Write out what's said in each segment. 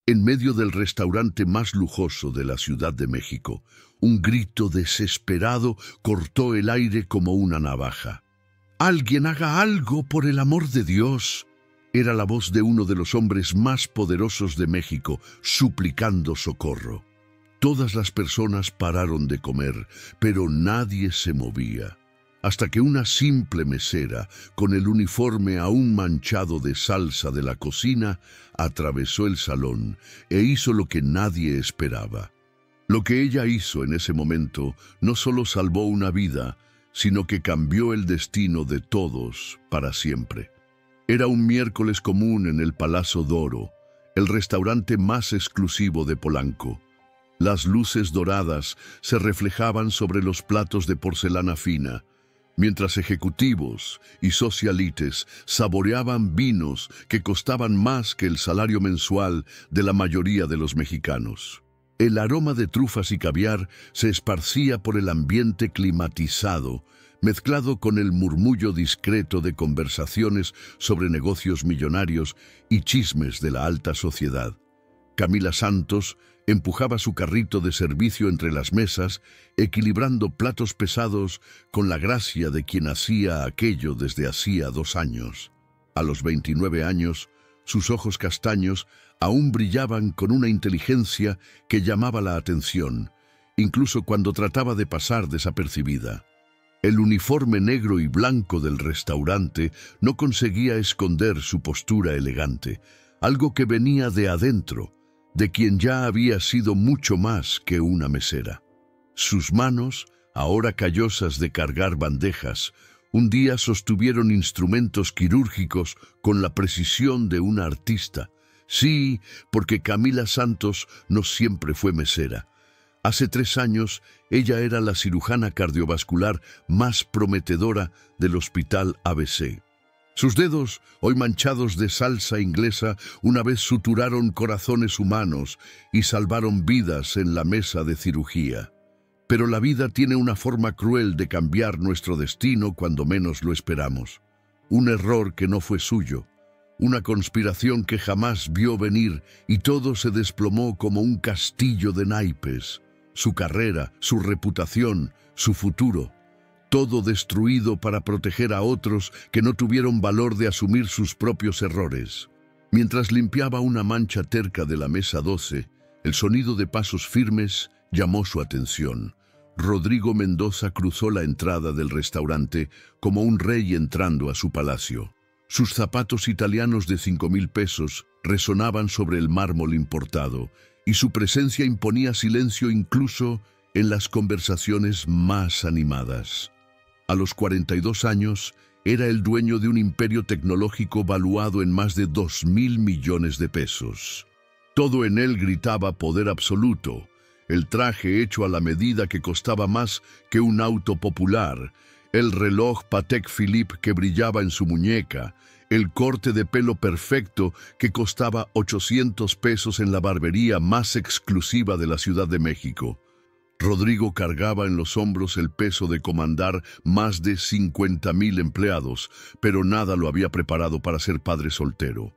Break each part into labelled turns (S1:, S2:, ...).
S1: En medio del restaurante más lujoso de la Ciudad de México, un grito desesperado cortó el aire como una navaja. «¡Alguien haga algo, por el amor de Dios!» Era la voz de uno de los hombres más poderosos de México, suplicando socorro. Todas las personas pararon de comer, pero nadie se movía, hasta que una simple mesera, con el uniforme aún manchado de salsa de la cocina, atravesó el salón e hizo lo que nadie esperaba. Lo que ella hizo en ese momento no solo salvó una vida, sino que cambió el destino de todos para siempre. Era un miércoles común en el Palazzo d'Oro, el restaurante más exclusivo de Polanco. Las luces doradas se reflejaban sobre los platos de porcelana fina, mientras ejecutivos y socialites saboreaban vinos que costaban más que el salario mensual de la mayoría de los mexicanos. El aroma de trufas y caviar se esparcía por el ambiente climatizado, mezclado con el murmullo discreto de conversaciones sobre negocios millonarios y chismes de la alta sociedad. Camila Santos empujaba su carrito de servicio entre las mesas, equilibrando platos pesados con la gracia de quien hacía aquello desde hacía 2 años. A los 29 años, sus ojos castaños aún brillaban con una inteligencia que llamaba la atención, incluso cuando trataba de pasar desapercibida. El uniforme negro y blanco del restaurante no conseguía esconder su postura elegante, algo que venía de adentro, de quien ya había sido mucho más que una mesera. Sus manos, ahora callosas de cargar bandejas, un día sostuvieron instrumentos quirúrgicos con la precisión de una artista. Sí, porque Camila Santos no siempre fue mesera. Hace 3 años, ella era la cirujana cardiovascular más prometedora del Hospital ABC. Sus dedos, hoy manchados de salsa inglesa, una vez suturaron corazones humanos y salvaron vidas en la mesa de cirugía. Pero la vida tiene una forma cruel de cambiar nuestro destino cuando menos lo esperamos. Un error que no fue suyo, una conspiración que jamás vio venir y todo se desplomó como un castillo de naipes. Su carrera, su reputación, su futuro. Todo destruido para proteger a otros que no tuvieron valor de asumir sus propios errores. Mientras limpiaba una mancha terca de la mesa 12, el sonido de pasos firmes llamó su atención. Rodrigo Mendoza cruzó la entrada del restaurante como un rey entrando a su palacio. Sus zapatos italianos de 5,000 pesos resonaban sobre el mármol importado, y su presencia imponía silencio incluso en las conversaciones más animadas. A los 42 años, era el dueño de un imperio tecnológico valuado en más de 2,000 millones de pesos. Todo en él gritaba poder absoluto, el traje hecho a la medida que costaba más que un auto popular, el reloj Patek Philippe que brillaba en su muñeca, el corte de pelo perfecto que costaba 800 pesos en la barbería más exclusiva de la Ciudad de México. Rodrigo cargaba en los hombros el peso de comandar más de 50,000 empleados, pero nada lo había preparado para ser padre soltero.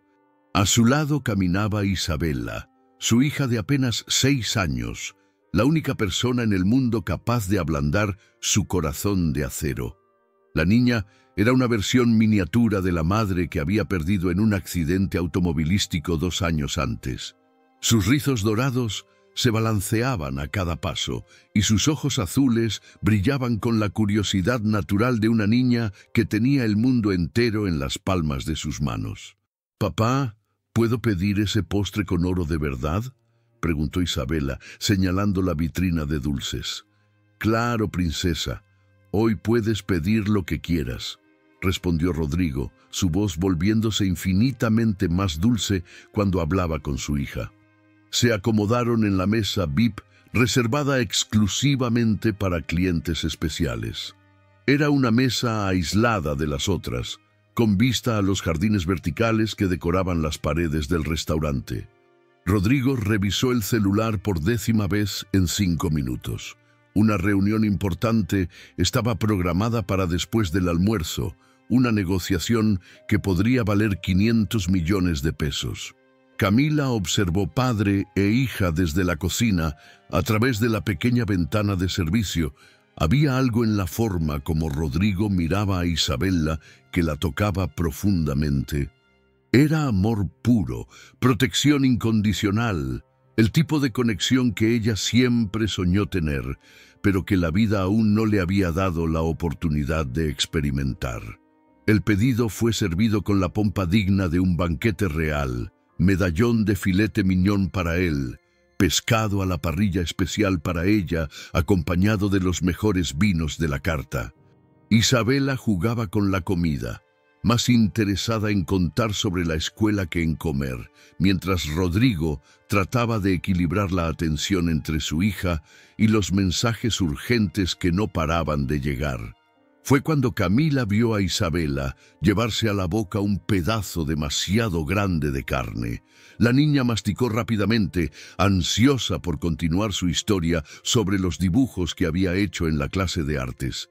S1: A su lado caminaba Isabela, su hija de apenas 6 años, la única persona en el mundo capaz de ablandar su corazón de acero. La niña era una versión miniatura de la madre que había perdido en un accidente automovilístico 2 años antes. Sus rizos dorados se balanceaban a cada paso y sus ojos azules brillaban con la curiosidad natural de una niña que tenía el mundo entero en las palmas de sus manos. «Papá, ¿puedo pedir ese postre con oro de verdad?», preguntó Isabela, señalando la vitrina de dulces. «Claro, princesa, hoy puedes pedir lo que quieras», respondió Rodrigo, su voz volviéndose infinitamente más dulce cuando hablaba con su hija. Se acomodaron en la mesa VIP, reservada exclusivamente para clientes especiales. Era una mesa aislada de las otras, con vista a los jardines verticales que decoraban las paredes del restaurante. Rodrigo revisó el celular por 10ª vez en 5 minutos. Una reunión importante estaba programada para después del almuerzo, una negociación que podría valer 500 millones de pesos. Camila observó padre e hija desde la cocina, a través de la pequeña ventana de servicio. Había algo en la forma como Rodrigo miraba a Isabela que la tocaba profundamente. Era amor puro, protección incondicional, el tipo de conexión que ella siempre soñó tener, pero que la vida aún no le había dado la oportunidad de experimentar. El pedido fue servido con la pompa digna de un banquete real, medallón de filete miñón para él, pescado a la parrilla especial para ella, acompañado de los mejores vinos de la carta. Isabela jugaba con la comida, más interesada en contar sobre la escuela que en comer, mientras Rodrigo trataba de equilibrar la atención entre su hija y los mensajes urgentes que no paraban de llegar. Fue cuando Camila vio a Isabela llevarse a la boca un pedazo demasiado grande de carne. La niña masticó rápidamente, ansiosa por continuar su historia sobre los dibujos que había hecho en la clase de artes.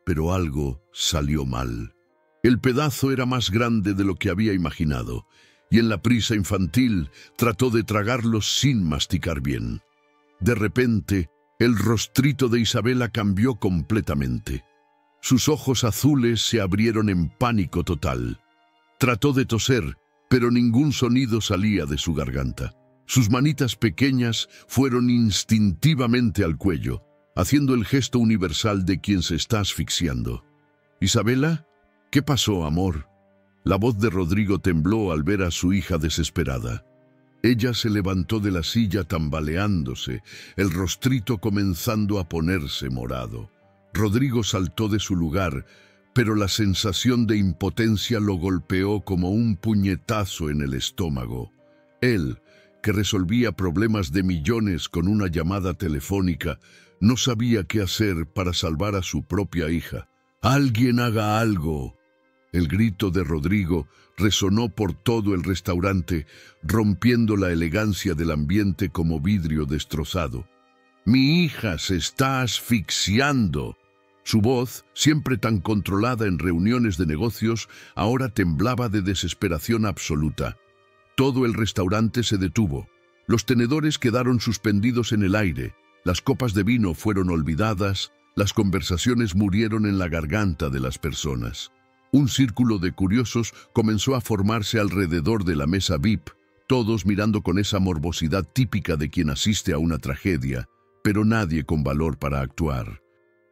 S1: Pero algo salió mal. El pedazo era más grande de lo que había imaginado, y en la prisa infantil trató de tragarlo sin masticar bien. De repente, el rostrito de Isabela cambió completamente. Sus ojos azules se abrieron en pánico total. Trató de toser, pero ningún sonido salía de su garganta. Sus manitas pequeñas fueron instintivamente al cuello, haciendo el gesto universal de quien se está asfixiando. «¿Isabela? ¿Qué pasó, amor?» La voz de Rodrigo tembló al ver a su hija desesperada. Ella se levantó de la silla tambaleándose, el rostrito comenzando a ponerse morado. Rodrigo saltó de su lugar, pero la sensación de impotencia lo golpeó como un puñetazo en el estómago. Él, que resolvía problemas de millones con una llamada telefónica, no sabía qué hacer para salvar a su propia hija. «¡Alguien haga algo!». El grito de Rodrigo resonó por todo el restaurante, rompiendo la elegancia del ambiente como vidrio destrozado. «¡Mi hija se está asfixiando!». Su voz, siempre tan controlada en reuniones de negocios, ahora temblaba de desesperación absoluta. Todo el restaurante se detuvo. Los tenedores quedaron suspendidos en el aire, las copas de vino fueron olvidadas, las conversaciones murieron en la garganta de las personas. Un círculo de curiosos comenzó a formarse alrededor de la mesa VIP, todos mirando con esa morbosidad típica de quien asiste a una tragedia, pero nadie con valor para actuar.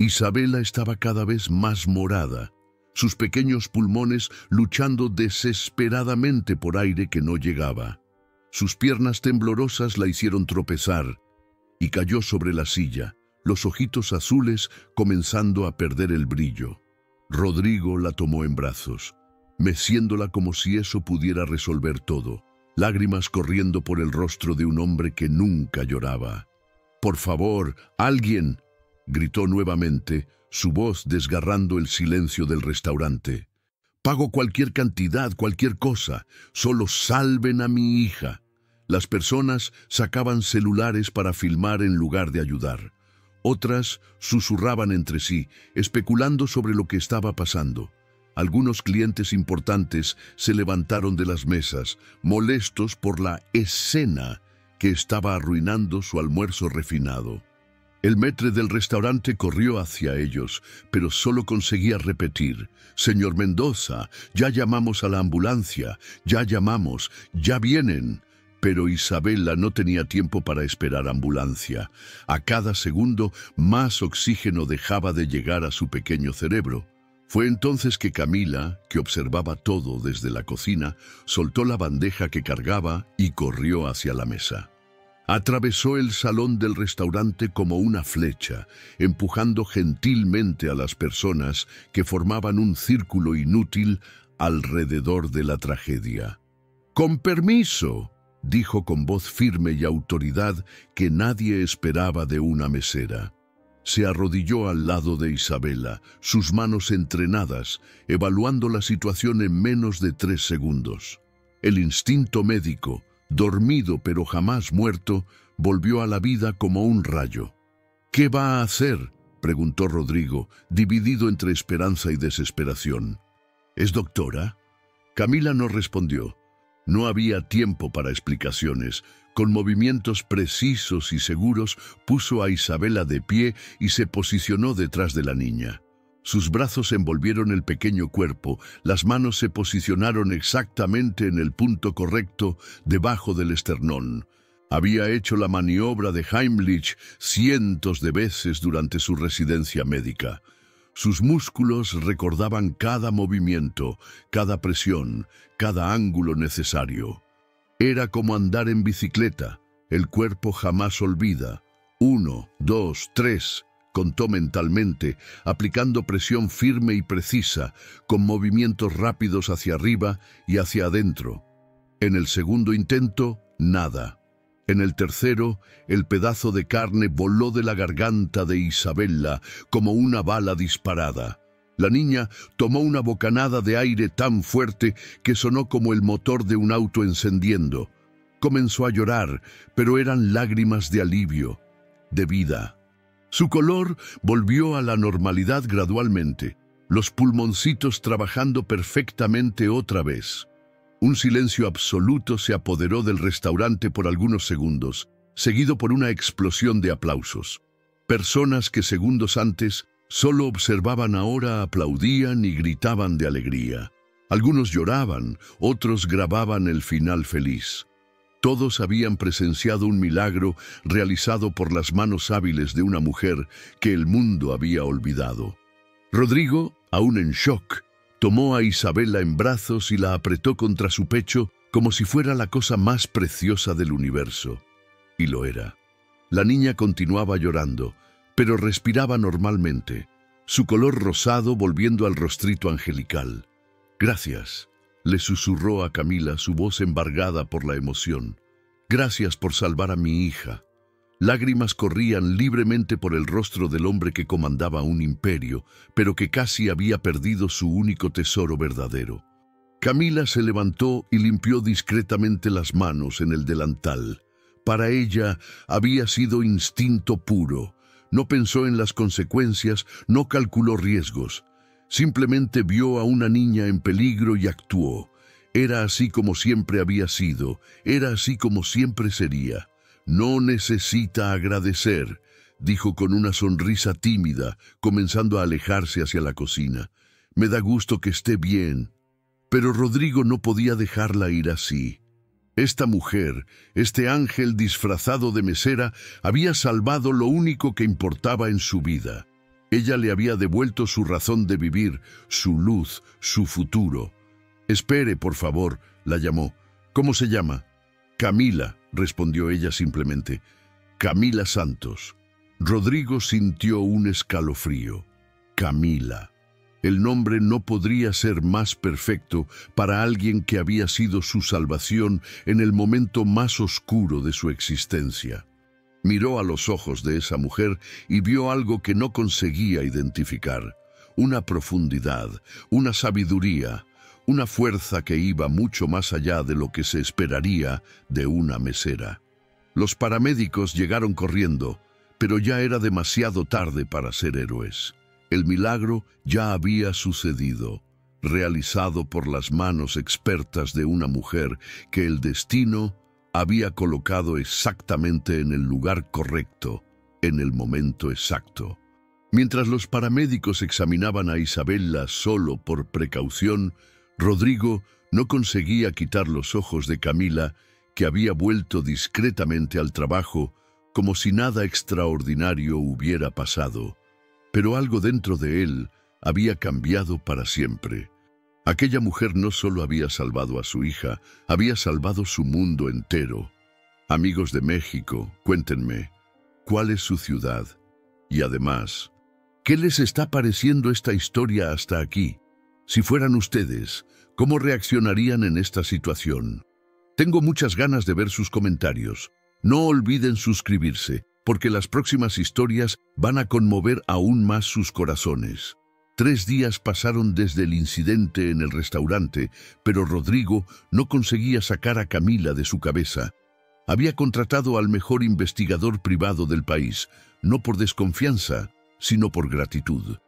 S1: Isabela estaba cada vez más morada, sus pequeños pulmones luchando desesperadamente por aire que no llegaba. Sus piernas temblorosas la hicieron tropezar y cayó sobre la silla, los ojitos azules comenzando a perder el brillo. Rodrigo la tomó en brazos, meciéndola como si eso pudiera resolver todo, lágrimas corriendo por el rostro de un hombre que nunca lloraba. «Por favor, alguien», gritó nuevamente, su voz desgarrando el silencio del restaurante. «Pago cualquier cantidad, cualquier cosa. Solo salven a mi hija». Las personas sacaban celulares para filmar en lugar de ayudar. Otras susurraban entre sí, especulando sobre lo que estaba pasando. Algunos clientes importantes se levantaron de las mesas, molestos por la escena que estaba arruinando su almuerzo refinado. El maître del restaurante corrió hacia ellos, pero solo conseguía repetir: «Señor Mendoza, ya llamamos a la ambulancia, ya llamamos, ya vienen». Pero Isabela no tenía tiempo para esperar ambulancia. A cada segundo, más oxígeno dejaba de llegar a su pequeño cerebro. Fue entonces que Camila, que observaba todo desde la cocina, soltó la bandeja que cargaba y corrió hacia la mesa. Atravesó el salón del restaurante como una flecha, empujando gentilmente a las personas que formaban un círculo inútil alrededor de la tragedia. «Con permiso», dijo con voz firme y autoridad que nadie esperaba de una mesera. Se arrodilló al lado de Isabela, sus manos entrenadas, evaluando la situación en menos de 3 segundos. El instinto médico, dormido pero jamás muerto, volvió a la vida como un rayo. «¿Qué va a hacer?», preguntó Rodrigo, dividido entre esperanza y desesperación. «¿Es doctora?». Camila no respondió. No había tiempo para explicaciones. Con movimientos precisos y seguros, puso a Isabela de pie y se posicionó detrás de la niña. Sus brazos envolvieron el pequeño cuerpo, las manos se posicionaron exactamente en el punto correcto, debajo del esternón. Había hecho la maniobra de Heimlich cientos de veces durante su residencia médica. Sus músculos recordaban cada movimiento, cada presión, cada ángulo necesario. Era como andar en bicicleta. El cuerpo jamás olvida. 1, 2, 3, contó mentalmente, aplicando presión firme y precisa, con movimientos rápidos hacia arriba y hacia adentro. En el segundo intento, nada. En el tercero, el pedazo de carne voló de la garganta de Isabela como una bala disparada. La niña tomó una bocanada de aire tan fuerte que sonó como el motor de un auto encendiendo. Comenzó a llorar, pero eran lágrimas de alivio, de vida. Su color volvió a la normalidad gradualmente, los pulmoncitos trabajando perfectamente otra vez. Un silencio absoluto se apoderó del restaurante por algunos segundos, seguido por una explosión de aplausos. Personas que segundos antes solo observaban ahora aplaudían y gritaban de alegría. Algunos lloraban, otros grababan el final feliz. Todos habían presenciado un milagro realizado por las manos hábiles de una mujer que el mundo había olvidado. Rodrigo, aún en shock, tomó a Isabela en brazos y la apretó contra su pecho como si fuera la cosa más preciosa del universo. Y lo era. La niña continuaba llorando, pero respiraba normalmente, su color rosado volviendo al rostrito angelical. «Gracias», le susurró a Camila, su voz embargada por la emoción. «Gracias por salvar a mi hija». Lágrimas corrían libremente por el rostro del hombre que comandaba un imperio, pero que casi había perdido su único tesoro verdadero. Camila se levantó y limpió discretamente las manos en el delantal. Para ella había sido instinto puro. No pensó en las consecuencias, no calculó riesgos. Simplemente vio a una niña en peligro y actuó. Era así como siempre había sido, era así como siempre sería. «No necesita agradecer», dijo con una sonrisa tímida, comenzando a alejarse hacia la cocina. «Me da gusto que esté bien». Pero Rodrigo no podía dejarla ir así. Esta mujer, este ángel disfrazado de mesera, había salvado lo único que importaba en su vida. Ella le había devuelto su razón de vivir, su luz, su futuro. «Espere, por favor», la llamó. «¿Cómo se llama?» «Camila», respondió ella simplemente. «Camila Santos». Rodrigo sintió un escalofrío. Camila. El nombre no podría ser más perfecto para alguien que había sido su salvación en el momento más oscuro de su existencia. Miró a los ojos de esa mujer y vio algo que no conseguía identificar. Una profundidad, una sabiduría, una fuerza que iba mucho más allá de lo que se esperaría de una mesera. Los paramédicos llegaron corriendo, pero ya era demasiado tarde para ser héroes. El milagro ya había sucedido, realizado por las manos expertas de una mujer que el destino había colocado exactamente en el lugar correcto, en el momento exacto. Mientras los paramédicos examinaban a Isabela solo por precaución, Rodrigo no conseguía quitar los ojos de Camila, que había vuelto discretamente al trabajo, como si nada extraordinario hubiera pasado. Pero algo dentro de él había cambiado para siempre. Aquella mujer no solo había salvado a su hija, había salvado su mundo entero. Amigos de México, cuéntenme, ¿cuál es su ciudad? Y además, ¿qué les está pareciendo esta historia hasta aquí? Si fueran ustedes, ¿cómo reaccionarían en esta situación? Tengo muchas ganas de ver sus comentarios. No olviden suscribirse, porque las próximas historias van a conmover aún más sus corazones. 3 días pasaron desde el incidente en el restaurante, pero Rodrigo no conseguía sacar a Camila de su cabeza. Había contratado al mejor investigador privado del país, no por desconfianza, sino por gratitud.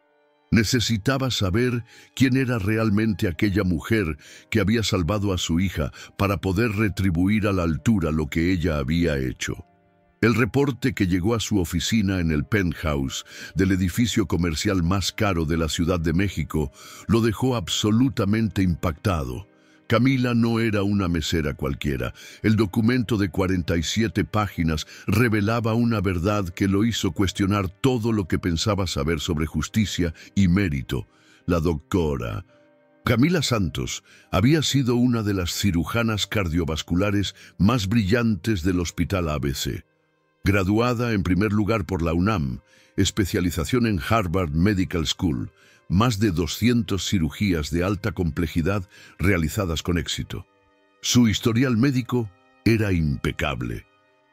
S1: Necesitaba saber quién era realmente aquella mujer que había salvado a su hija para poder retribuir a la altura lo que ella había hecho. El reporte que llegó a su oficina en el penthouse del edificio comercial más caro de la Ciudad de México lo dejó absolutamente impactado. Camila no era una mesera cualquiera. El documento de 47 páginas revelaba una verdad que lo hizo cuestionar todo lo que pensaba saber sobre justicia y mérito. La doctora Camila Santos había sido una de las cirujanas cardiovasculares más brillantes del Hospital ABC. Graduada en primer lugar por la UNAM, especialización en Harvard Medical School, más de 200 cirugías de alta complejidad realizadas con éxito. Su historial médico era impecable.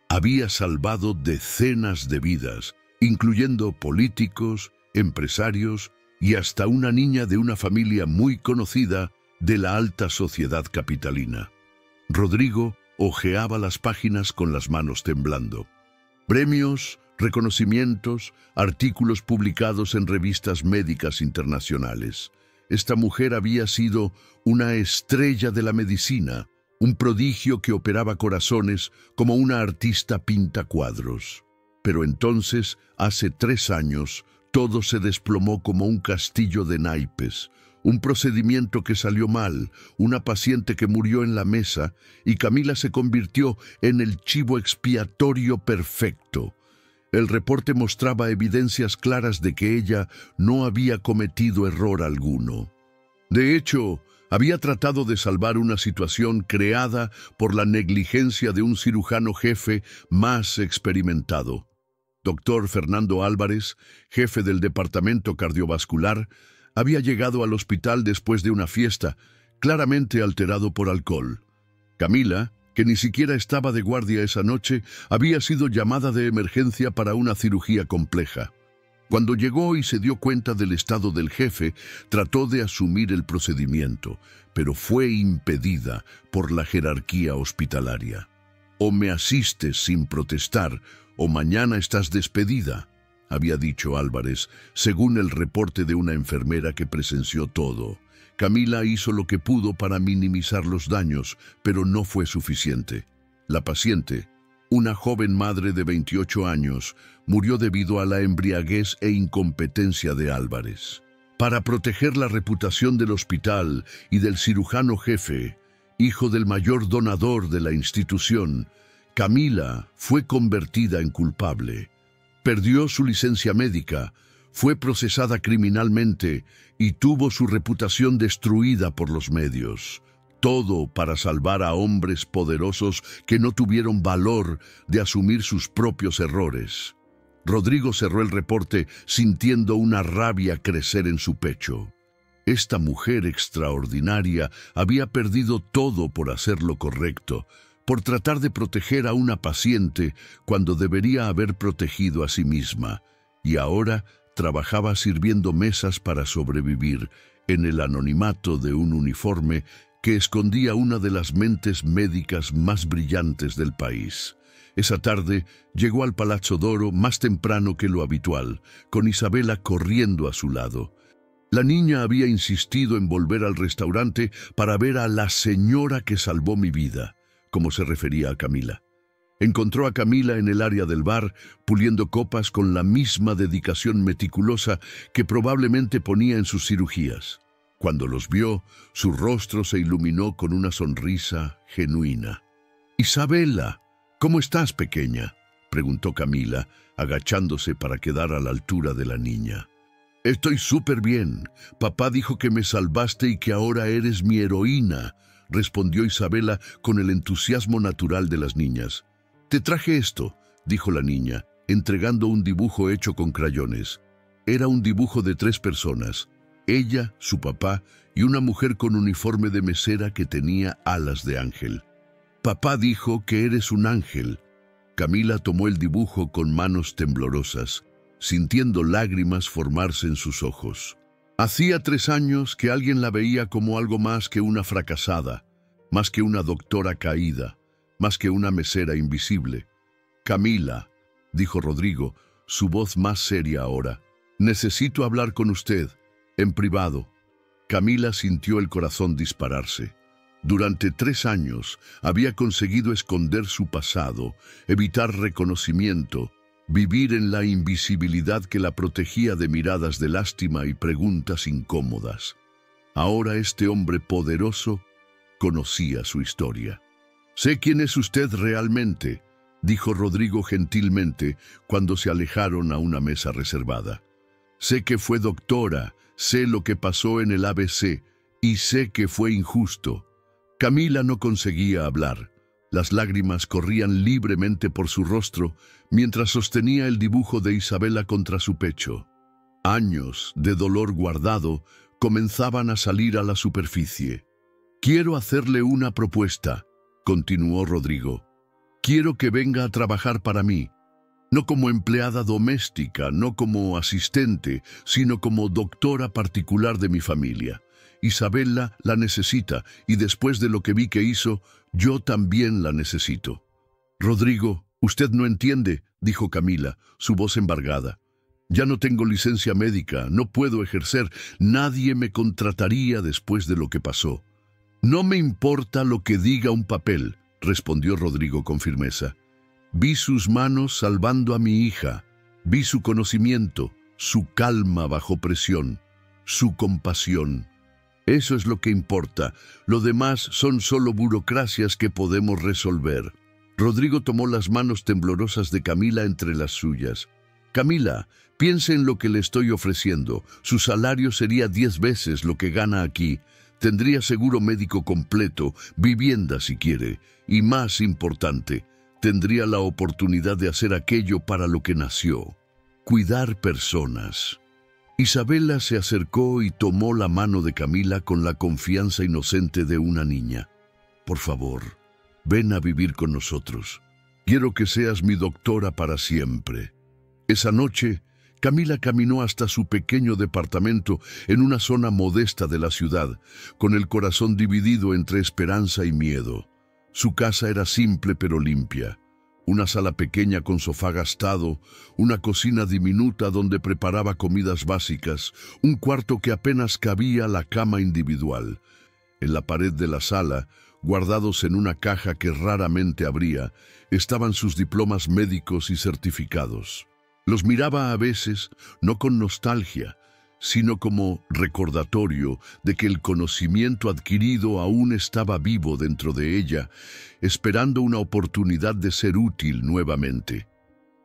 S1: Había salvado decenas de vidas, incluyendo políticos, empresarios y hasta una niña de una familia muy conocida de la alta sociedad capitalina. Rodrigo hojeaba las páginas con las manos temblando. Premios, reconocimientos, artículos publicados en revistas médicas internacionales. Esta mujer había sido una estrella de la medicina, un prodigio que operaba corazones como una artista pinta cuadros. Pero entonces, hace 3 años, todo se desplomó como un castillo de naipes. Un procedimiento que salió mal, una paciente que murió en la mesa, y Camila se convirtió en el chivo expiatorio perfecto. El reporte mostraba evidencias claras de que ella no había cometido error alguno. De hecho, había tratado de salvar una situación creada por la negligencia de un cirujano jefe más experimentado. Dr. Fernando Álvarez, jefe del departamento cardiovascular, había llegado al hospital después de una fiesta, claramente alterado por alcohol. Camila, que ni siquiera estaba de guardia esa noche, había sido llamada de emergencia para una cirugía compleja. Cuando llegó y se dio cuenta del estado del jefe, trató de asumir el procedimiento, pero fue impedida por la jerarquía hospitalaria. «O me asistes sin protestar, o mañana estás despedida», había dicho Álvarez, según el reporte de una enfermera que presenció todo. Camila hizo lo que pudo para minimizar los daños, pero no fue suficiente. La paciente, una joven madre de 28 años, murió debido a la embriaguez e incompetencia de Álvarez. Para proteger la reputación del hospital y del cirujano jefe, hijo del mayor donador de la institución, Camila fue convertida en culpable. Perdió su licencia médica, fue procesada criminalmente y tuvo su reputación destruida por los medios. Todo para salvar a hombres poderosos que no tuvieron valor de asumir sus propios errores. Rodrigo cerró el reporte sintiendo una rabia crecer en su pecho. Esta mujer extraordinaria había perdido todo por hacer lo correcto, por tratar de proteger a una paciente cuando debería haber protegido a sí misma, y ahora trabajaba sirviendo mesas para sobrevivir en el anonimato de un uniforme que escondía una de las mentes médicas más brillantes del país. Esa tarde llegó al Palazzo d'Oro más temprano que lo habitual, con Isabela corriendo a su lado. La niña había insistido en volver al restaurante para ver a la señora que salvó mi vida, como se refería a Camila. Encontró a Camila en el área del bar, puliendo copas con la misma dedicación meticulosa que probablemente ponía en sus cirugías. Cuando los vio, su rostro se iluminó con una sonrisa genuina. «Isabela, ¿cómo estás, pequeña?», preguntó Camila, agachándose para quedar a la altura de la niña. «Estoy súper bien. Papá dijo que me salvaste y que ahora eres mi heroína», respondió Isabela con el entusiasmo natural de las niñas. «Te traje esto», dijo la niña, entregando un dibujo hecho con crayones. Era un dibujo de 3 personas, ella, su papá y una mujer con uniforme de mesera que tenía alas de ángel. «Papá dijo que eres un ángel». Camila tomó el dibujo con manos temblorosas, sintiendo lágrimas formarse en sus ojos. Hacía 3 años que alguien la veía como algo más que una fracasada, más que una doctora caída, más que una mesera invisible. «Camila», dijo Rodrigo, su voz más seria ahora, «necesito hablar con usted. En privado, Camila sintió el corazón dispararse. Durante 3 años había conseguido esconder su pasado, evitar reconocimiento, vivir en la invisibilidad que la protegía de miradas de lástima y preguntas incómodas. Ahora este hombre poderoso conocía su historia. «Sé quién es usted realmente», dijo Rodrigo gentilmente cuando se alejaron a una mesa reservada. «Sé que fue doctora, sé lo que pasó en el ABC y sé que fue injusto». Camila no conseguía hablar. Las lágrimas corrían libremente por su rostro mientras sostenía el dibujo de Isabela contra su pecho. Años de dolor guardado comenzaban a salir a la superficie. «Quiero hacerle una propuesta», continuó Rodrigo. «Quiero que venga a trabajar para mí, no como empleada doméstica, no como asistente, sino como doctora particular de mi familia. Isabela la necesita y después de lo que vi que hizo, yo también la necesito». «Rodrigo, usted no entiende», dijo Camila, su voz embargada. «Ya no tengo licencia médica, no puedo ejercer, nadie me contrataría después de lo que pasó». «No me importa lo que diga un papel», respondió Rodrigo con firmeza. «Vi sus manos salvando a mi hija, vi su conocimiento, su calma bajo presión, su compasión. Eso es lo que importa, lo demás son solo burocracias que podemos resolver». Rodrigo tomó las manos temblorosas de Camila entre las suyas. «Camila, piense en lo que le estoy ofreciendo. Su salario sería 10 veces lo que gana aquí. Tendría seguro médico completo, vivienda si quiere, y más importante, tendría la oportunidad de hacer aquello para lo que nació: cuidar personas». Isabela se acercó y tomó la mano de Camila con la confianza inocente de una niña. «Por favor, ven a vivir con nosotros. Quiero que seas mi doctora para siempre». Esa noche, Camila caminó hasta su pequeño departamento en una zona modesta de la ciudad, con el corazón dividido entre esperanza y miedo. Su casa era simple pero limpia. Una sala pequeña con sofá gastado, una cocina diminuta donde preparaba comidas básicas, un cuarto que apenas cabía la cama individual. En la pared de la sala, guardados en una caja que raramente abría, estaban sus diplomas médicos y certificados. Los miraba a veces, no con nostalgia, sino como recordatorio de que el conocimiento adquirido aún estaba vivo dentro de ella, esperando una oportunidad de ser útil nuevamente.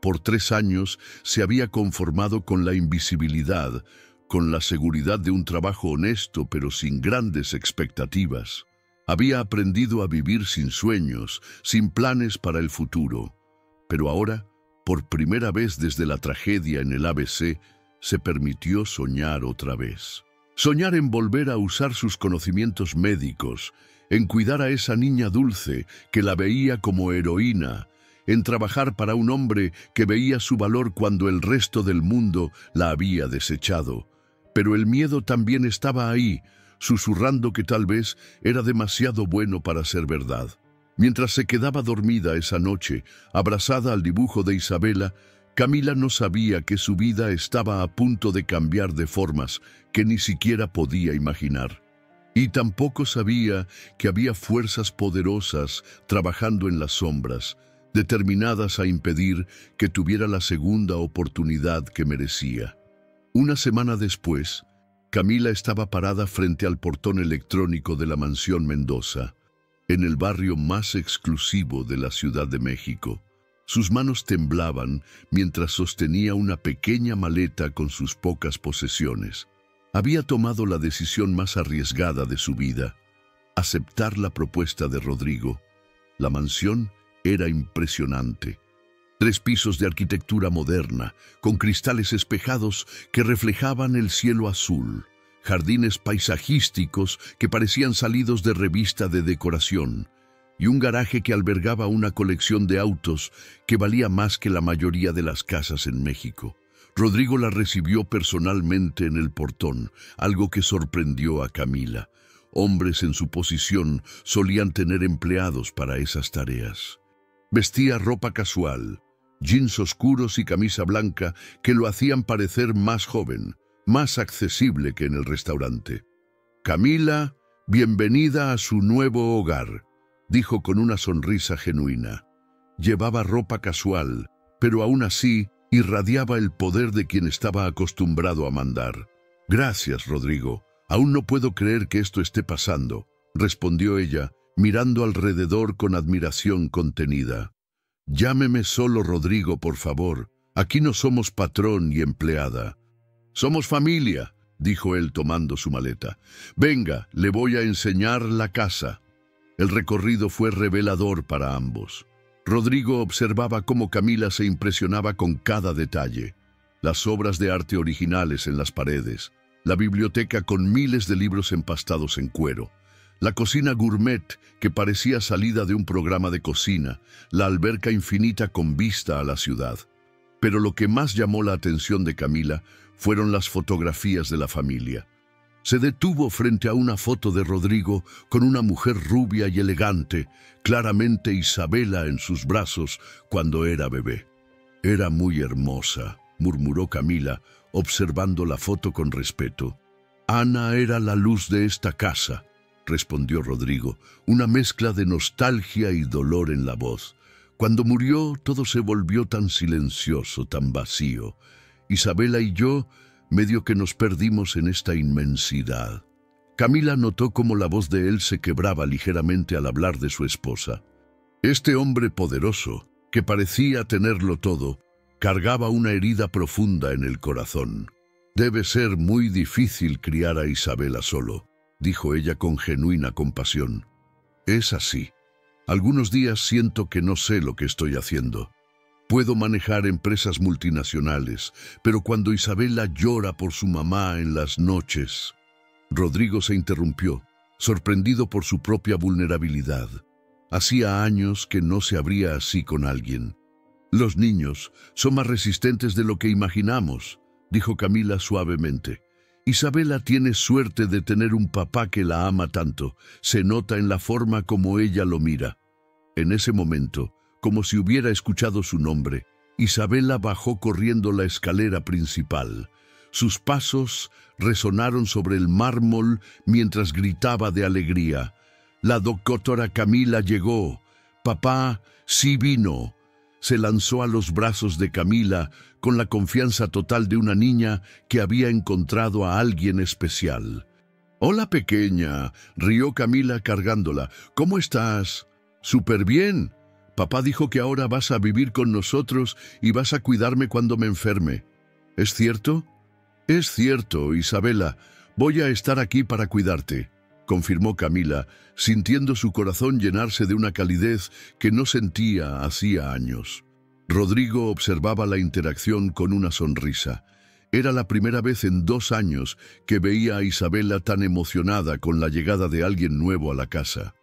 S1: Por 3 años se había conformado con la invisibilidad, con la seguridad de un trabajo honesto pero sin grandes expectativas. Había aprendido a vivir sin sueños, sin planes para el futuro. Pero ahora, por primera vez desde la tragedia en el ABC, se permitió soñar otra vez. Soñar en volver a usar sus conocimientos médicos, en cuidar a esa niña dulce que la veía como heroína, en trabajar para un hombre que veía su valor cuando el resto del mundo la había desechado. Pero el miedo también estaba ahí, susurrando que tal vez era demasiado bueno para ser verdad. Mientras se quedaba dormida esa noche, abrazada al dibujo de Isabela, Camila no sabía que su vida estaba a punto de cambiar de formas que ni siquiera podía imaginar. Y tampoco sabía que había fuerzas poderosas trabajando en las sombras, determinadas a impedir que tuviera la segunda oportunidad que merecía. Una semana después, Camila estaba parada frente al portón electrónico de la mansión Mendoza, en el barrio más exclusivo de la Ciudad de México. Sus manos temblaban mientras sostenía una pequeña maleta con sus pocas posesiones. Había tomado la decisión más arriesgada de su vida: aceptar la propuesta de Rodrigo. La mansión era impresionante. 3 pisos de arquitectura moderna, con cristales espejados que reflejaban el cielo azul. Jardines paisajísticos que parecían salidos de revista de decoración, y un garaje que albergaba una colección de autos que valía más que la mayoría de las casas en México. Rodrigo la recibió personalmente en el portón, algo que sorprendió a Camila. Hombres en su posición solían tener empleados para esas tareas. Vestía ropa casual, jeans oscuros y camisa blanca que lo hacían parecer más joven. más accesible que en el restaurante. «Camila, bienvenida a su nuevo hogar», dijo con una sonrisa genuina. Llevaba ropa casual, pero aún así irradiaba el poder de quien estaba acostumbrado a mandar. «Gracias, Rodrigo. Aún no puedo creer que esto esté pasando», respondió ella, mirando alrededor con admiración contenida. «Llámeme solo Rodrigo, por favor. Aquí no somos patrón y empleada». «Somos familia», dijo él tomando su maleta. «Venga, le voy a enseñar la casa». El recorrido fue revelador para ambos. Rodrigo observaba cómo Camila se impresionaba con cada detalle. Las obras de arte originales en las paredes, la biblioteca con miles de libros empastados en cuero, la cocina gourmet que parecía salida de un programa de cocina, la alberca infinita con vista a la ciudad. Pero lo que más llamó la atención de Camila fueron las fotografías de la familia. Se detuvo frente a una foto de Rodrigo con una mujer rubia y elegante, claramente Isabela en sus brazos cuando era bebé. «Era muy hermosa», murmuró Camila, observando la foto con respeto. «Ana era la luz de esta casa», respondió Rodrigo, una mezcla de nostalgia y dolor en la voz. «Cuando murió, todo se volvió tan silencioso, tan vacío. Isabela y yo, medio que nos perdimos en esta inmensidad». Camila notó cómo la voz de él se quebraba ligeramente al hablar de su esposa. Este hombre poderoso, que parecía tenerlo todo, cargaba una herida profunda en el corazón. «Debe ser muy difícil criar a Isabela solo», dijo ella con genuina compasión. «Es así. Algunos días siento que no sé lo que estoy haciendo. Puedo manejar empresas multinacionales, pero cuando Isabela llora por su mamá en las noches...» Rodrigo se interrumpió, sorprendido por su propia vulnerabilidad. Hacía años que no se abría así con alguien. «Los niños son más resistentes de lo que imaginamos», dijo Camila suavemente. «Isabela tiene suerte de tener un papá que la ama tanto. Se nota en la forma como ella lo mira». En ese momento, como si hubiera escuchado su nombre, Isabela bajó corriendo la escalera principal. Sus pasos resonaron sobre el mármol mientras gritaba de alegría. «La doctora Camila llegó. Papá sí vino». Se lanzó a los brazos de Camila con la confianza total de una niña que había encontrado a alguien especial. «Hola, pequeña», rió Camila cargándola. «¿Cómo estás?» «Súper bien. Papá dijo que ahora vas a vivir con nosotros y vas a cuidarme cuando me enferme. ¿Es cierto?» «Es cierto, Isabela. Voy a estar aquí para cuidarte», confirmó Camila, sintiendo su corazón llenarse de una calidez que no sentía hacía años. Rodrigo observaba la interacción con una sonrisa. Era la primera vez en 2 años que veía a Isabela tan emocionada con la llegada de alguien nuevo a la casa.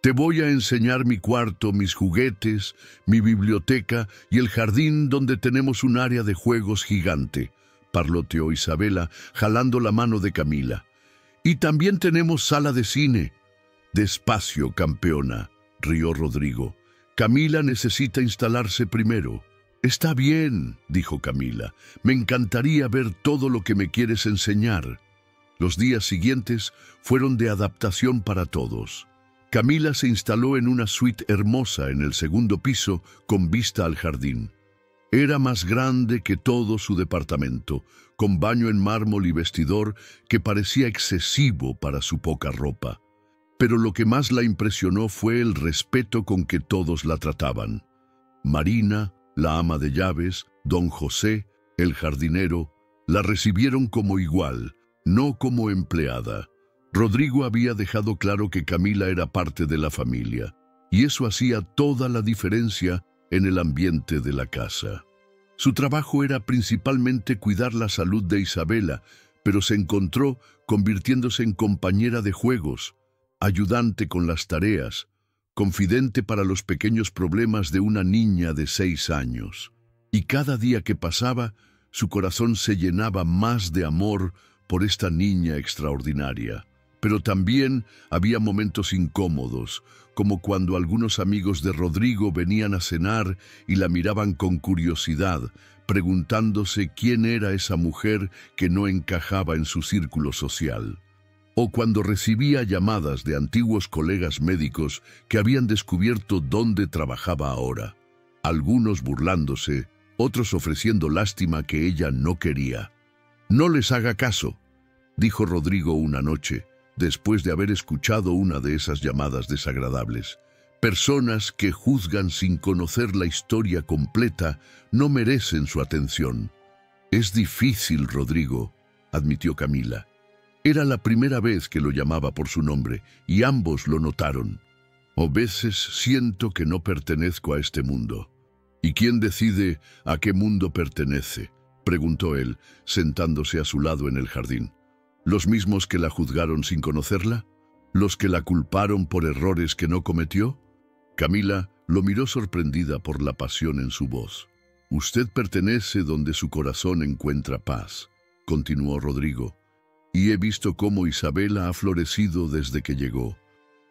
S1: «Te voy a enseñar mi cuarto, mis juguetes, mi biblioteca y el jardín donde tenemos un área de juegos gigante», parloteó Isabela, jalando la mano de Camila. «Y también tenemos sala de cine». «Despacio, campeona», rió Rodrigo. «Camila necesita instalarse primero». «Está bien», dijo Camila. «Me encantaría ver todo lo que me quieres enseñar». Los días siguientes fueron de adaptación para todos. Camila se instaló en una suite hermosa en el 2º piso con vista al jardín. Era más grande que todo su departamento, con baño en mármol y vestidor que parecía excesivo para su poca ropa. Pero lo que más la impresionó fue el respeto con que todos la trataban. Marina, la ama de llaves, don José, el jardinero, la recibieron como igual, no como empleada. Rodrigo había dejado claro que Camila era parte de la familia, y eso hacía toda la diferencia en el ambiente de la casa. Su trabajo era principalmente cuidar la salud de Isabela, pero se encontró convirtiéndose en compañera de juegos, ayudante con las tareas, confidente para los pequeños problemas de una niña de 6 años. Y cada día que pasaba, su corazón se llenaba más de amor por esta niña extraordinaria. Pero también había momentos incómodos, como cuando algunos amigos de Rodrigo venían a cenar y la miraban con curiosidad, preguntándose quién era esa mujer que no encajaba en su círculo social. O cuando recibía llamadas de antiguos colegas médicos que habían descubierto dónde trabajaba ahora, algunos burlándose, otros ofreciendo lástima que ella no quería. «No les haga caso», dijo Rodrigo una noche, después de haber escuchado una de esas llamadas desagradables. «Personas que juzgan sin conocer la historia completa no merecen su atención». «Es difícil, Rodrigo», admitió Camila. Era la primera vez que lo llamaba por su nombre, y ambos lo notaron. «A veces siento que no pertenezco a este mundo». «¿Y quién decide a qué mundo pertenece?», preguntó él, sentándose a su lado en el jardín. «¿Los mismos que la juzgaron sin conocerla? ¿Los que la culparon por errores que no cometió?». Camila lo miró sorprendida por la pasión en su voz. «Usted pertenece donde su corazón encuentra paz», continuó Rodrigo. «Y he visto cómo Isabela ha florecido desde que llegó.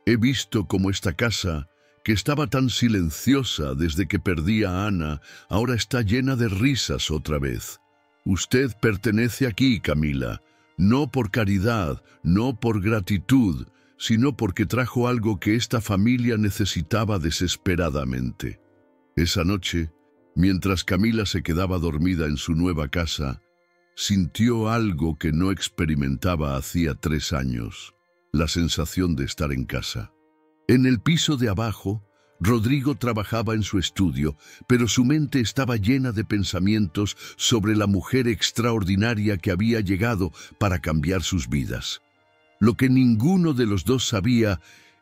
S1: He visto cómo esta casa, que estaba tan silenciosa desde que perdí a Ana, ahora está llena de risas otra vez. Usted pertenece aquí, Camila, no por caridad, no por gratitud, sino porque trajo algo que esta familia necesitaba desesperadamente». Esa noche, mientras Camila se quedaba dormida en su nueva casa, sintió algo que no experimentaba hacía 3 años, la sensación de estar en casa. En el piso de abajo, Rodrigo trabajaba en su estudio, pero su mente estaba llena de pensamientos sobre la mujer extraordinaria que había llegado para cambiar sus vidas. Lo que ninguno de los dos sabía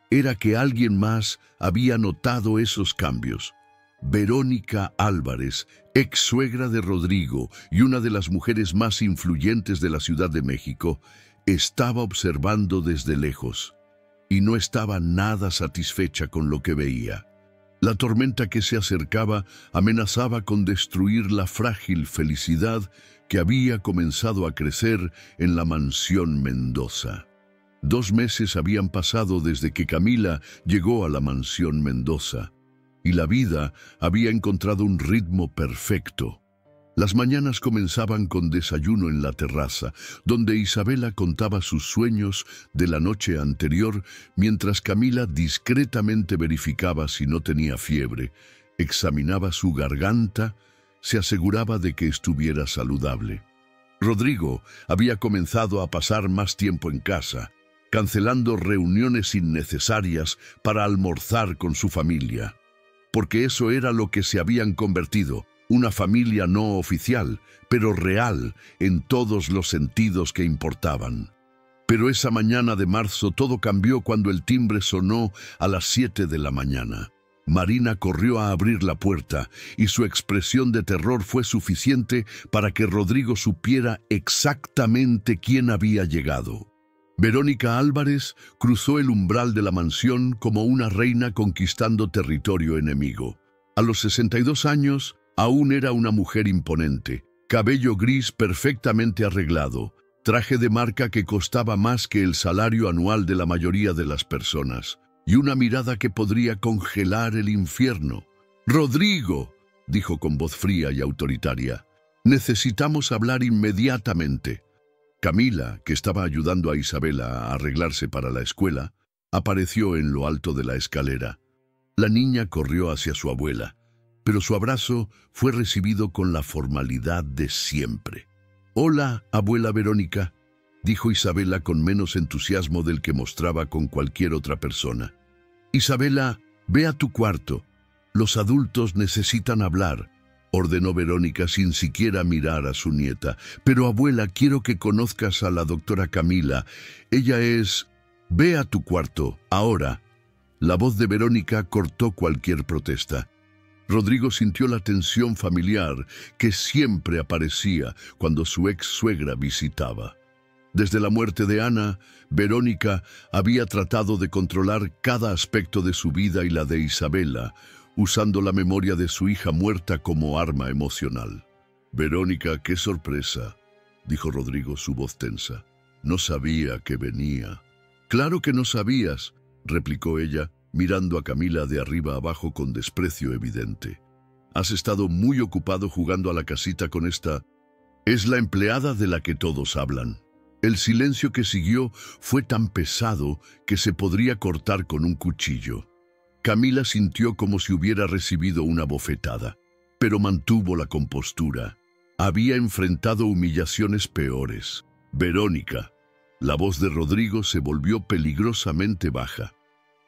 S1: era que alguien más había notado esos cambios. Verónica Álvarez, ex suegra de Rodrigo y una de las mujeres más influyentes de la Ciudad de México, estaba observando desde lejos y no estaba nada satisfecha con lo que veía. La tormenta que se acercaba amenazaba con destruir la frágil felicidad que había comenzado a crecer en la mansión Mendoza. 2 meses habían pasado desde que Camila llegó a la mansión Mendoza, y la vida había encontrado un ritmo perfecto. Las mañanas comenzaban con desayuno en la terraza, donde Isabela contaba sus sueños de la noche anterior, mientras Camila discretamente verificaba si no tenía fiebre, examinaba su garganta, se aseguraba de que estuviera saludable. Rodrigo había comenzado a pasar más tiempo en casa, cancelando reuniones innecesarias para almorzar con su familia, porque eso era lo que se habían convertido, una familia no oficial, pero real en todos los sentidos que importaban. Pero esa mañana de marzo todo cambió cuando el timbre sonó a las 7 de la mañana. Marina corrió a abrir la puerta y su expresión de terror fue suficiente para que Rodrigo supiera exactamente quién había llegado. Verónica Álvarez cruzó el umbral de la mansión como una reina conquistando territorio enemigo. A los 62 años, aún era una mujer imponente, cabello gris perfectamente arreglado, traje de marca que costaba más que el salario anual de la mayoría de las personas, y una mirada que podría congelar el infierno. «Rodrigo», dijo con voz fría y autoritaria, «necesitamos hablar inmediatamente». Camila, que estaba ayudando a Isabela a arreglarse para la escuela, apareció en lo alto de la escalera. La niña corrió hacia su abuela, pero su abrazo fue recibido con la formalidad de siempre. «Hola, abuela Verónica», dijo Isabela con menos entusiasmo del que mostraba con cualquier otra persona. «Isabela, ve a tu cuarto. Los adultos necesitan hablar», ordenó Verónica sin siquiera mirar a su nieta. «Pero abuela, quiero que conozcas a la doctora Camila. Ella es... Ve a tu cuarto, ahora». La voz de Verónica cortó cualquier protesta. Rodrigo sintió la tensión familiar que siempre aparecía cuando su ex suegra visitaba. Desde la muerte de Ana, Verónica había tratado de controlar cada aspecto de su vida y la de Isabela, usando la memoria de su hija muerta como arma emocional. «Verónica, qué sorpresa», dijo Rodrigo, su voz tensa. «No sabía que venía». «Claro que no sabías», replicó ella, mirando a Camila de arriba abajo con desprecio evidente. Has estado muy ocupado jugando a la casita con esta... Es la empleada de la que todos hablan. El silencio que siguió fue tan pesado que se podría cortar con un cuchillo. Camila sintió como si hubiera recibido una bofetada, pero mantuvo la compostura. Había enfrentado humillaciones peores. Verónica. La voz de Rodrigo se volvió peligrosamente baja.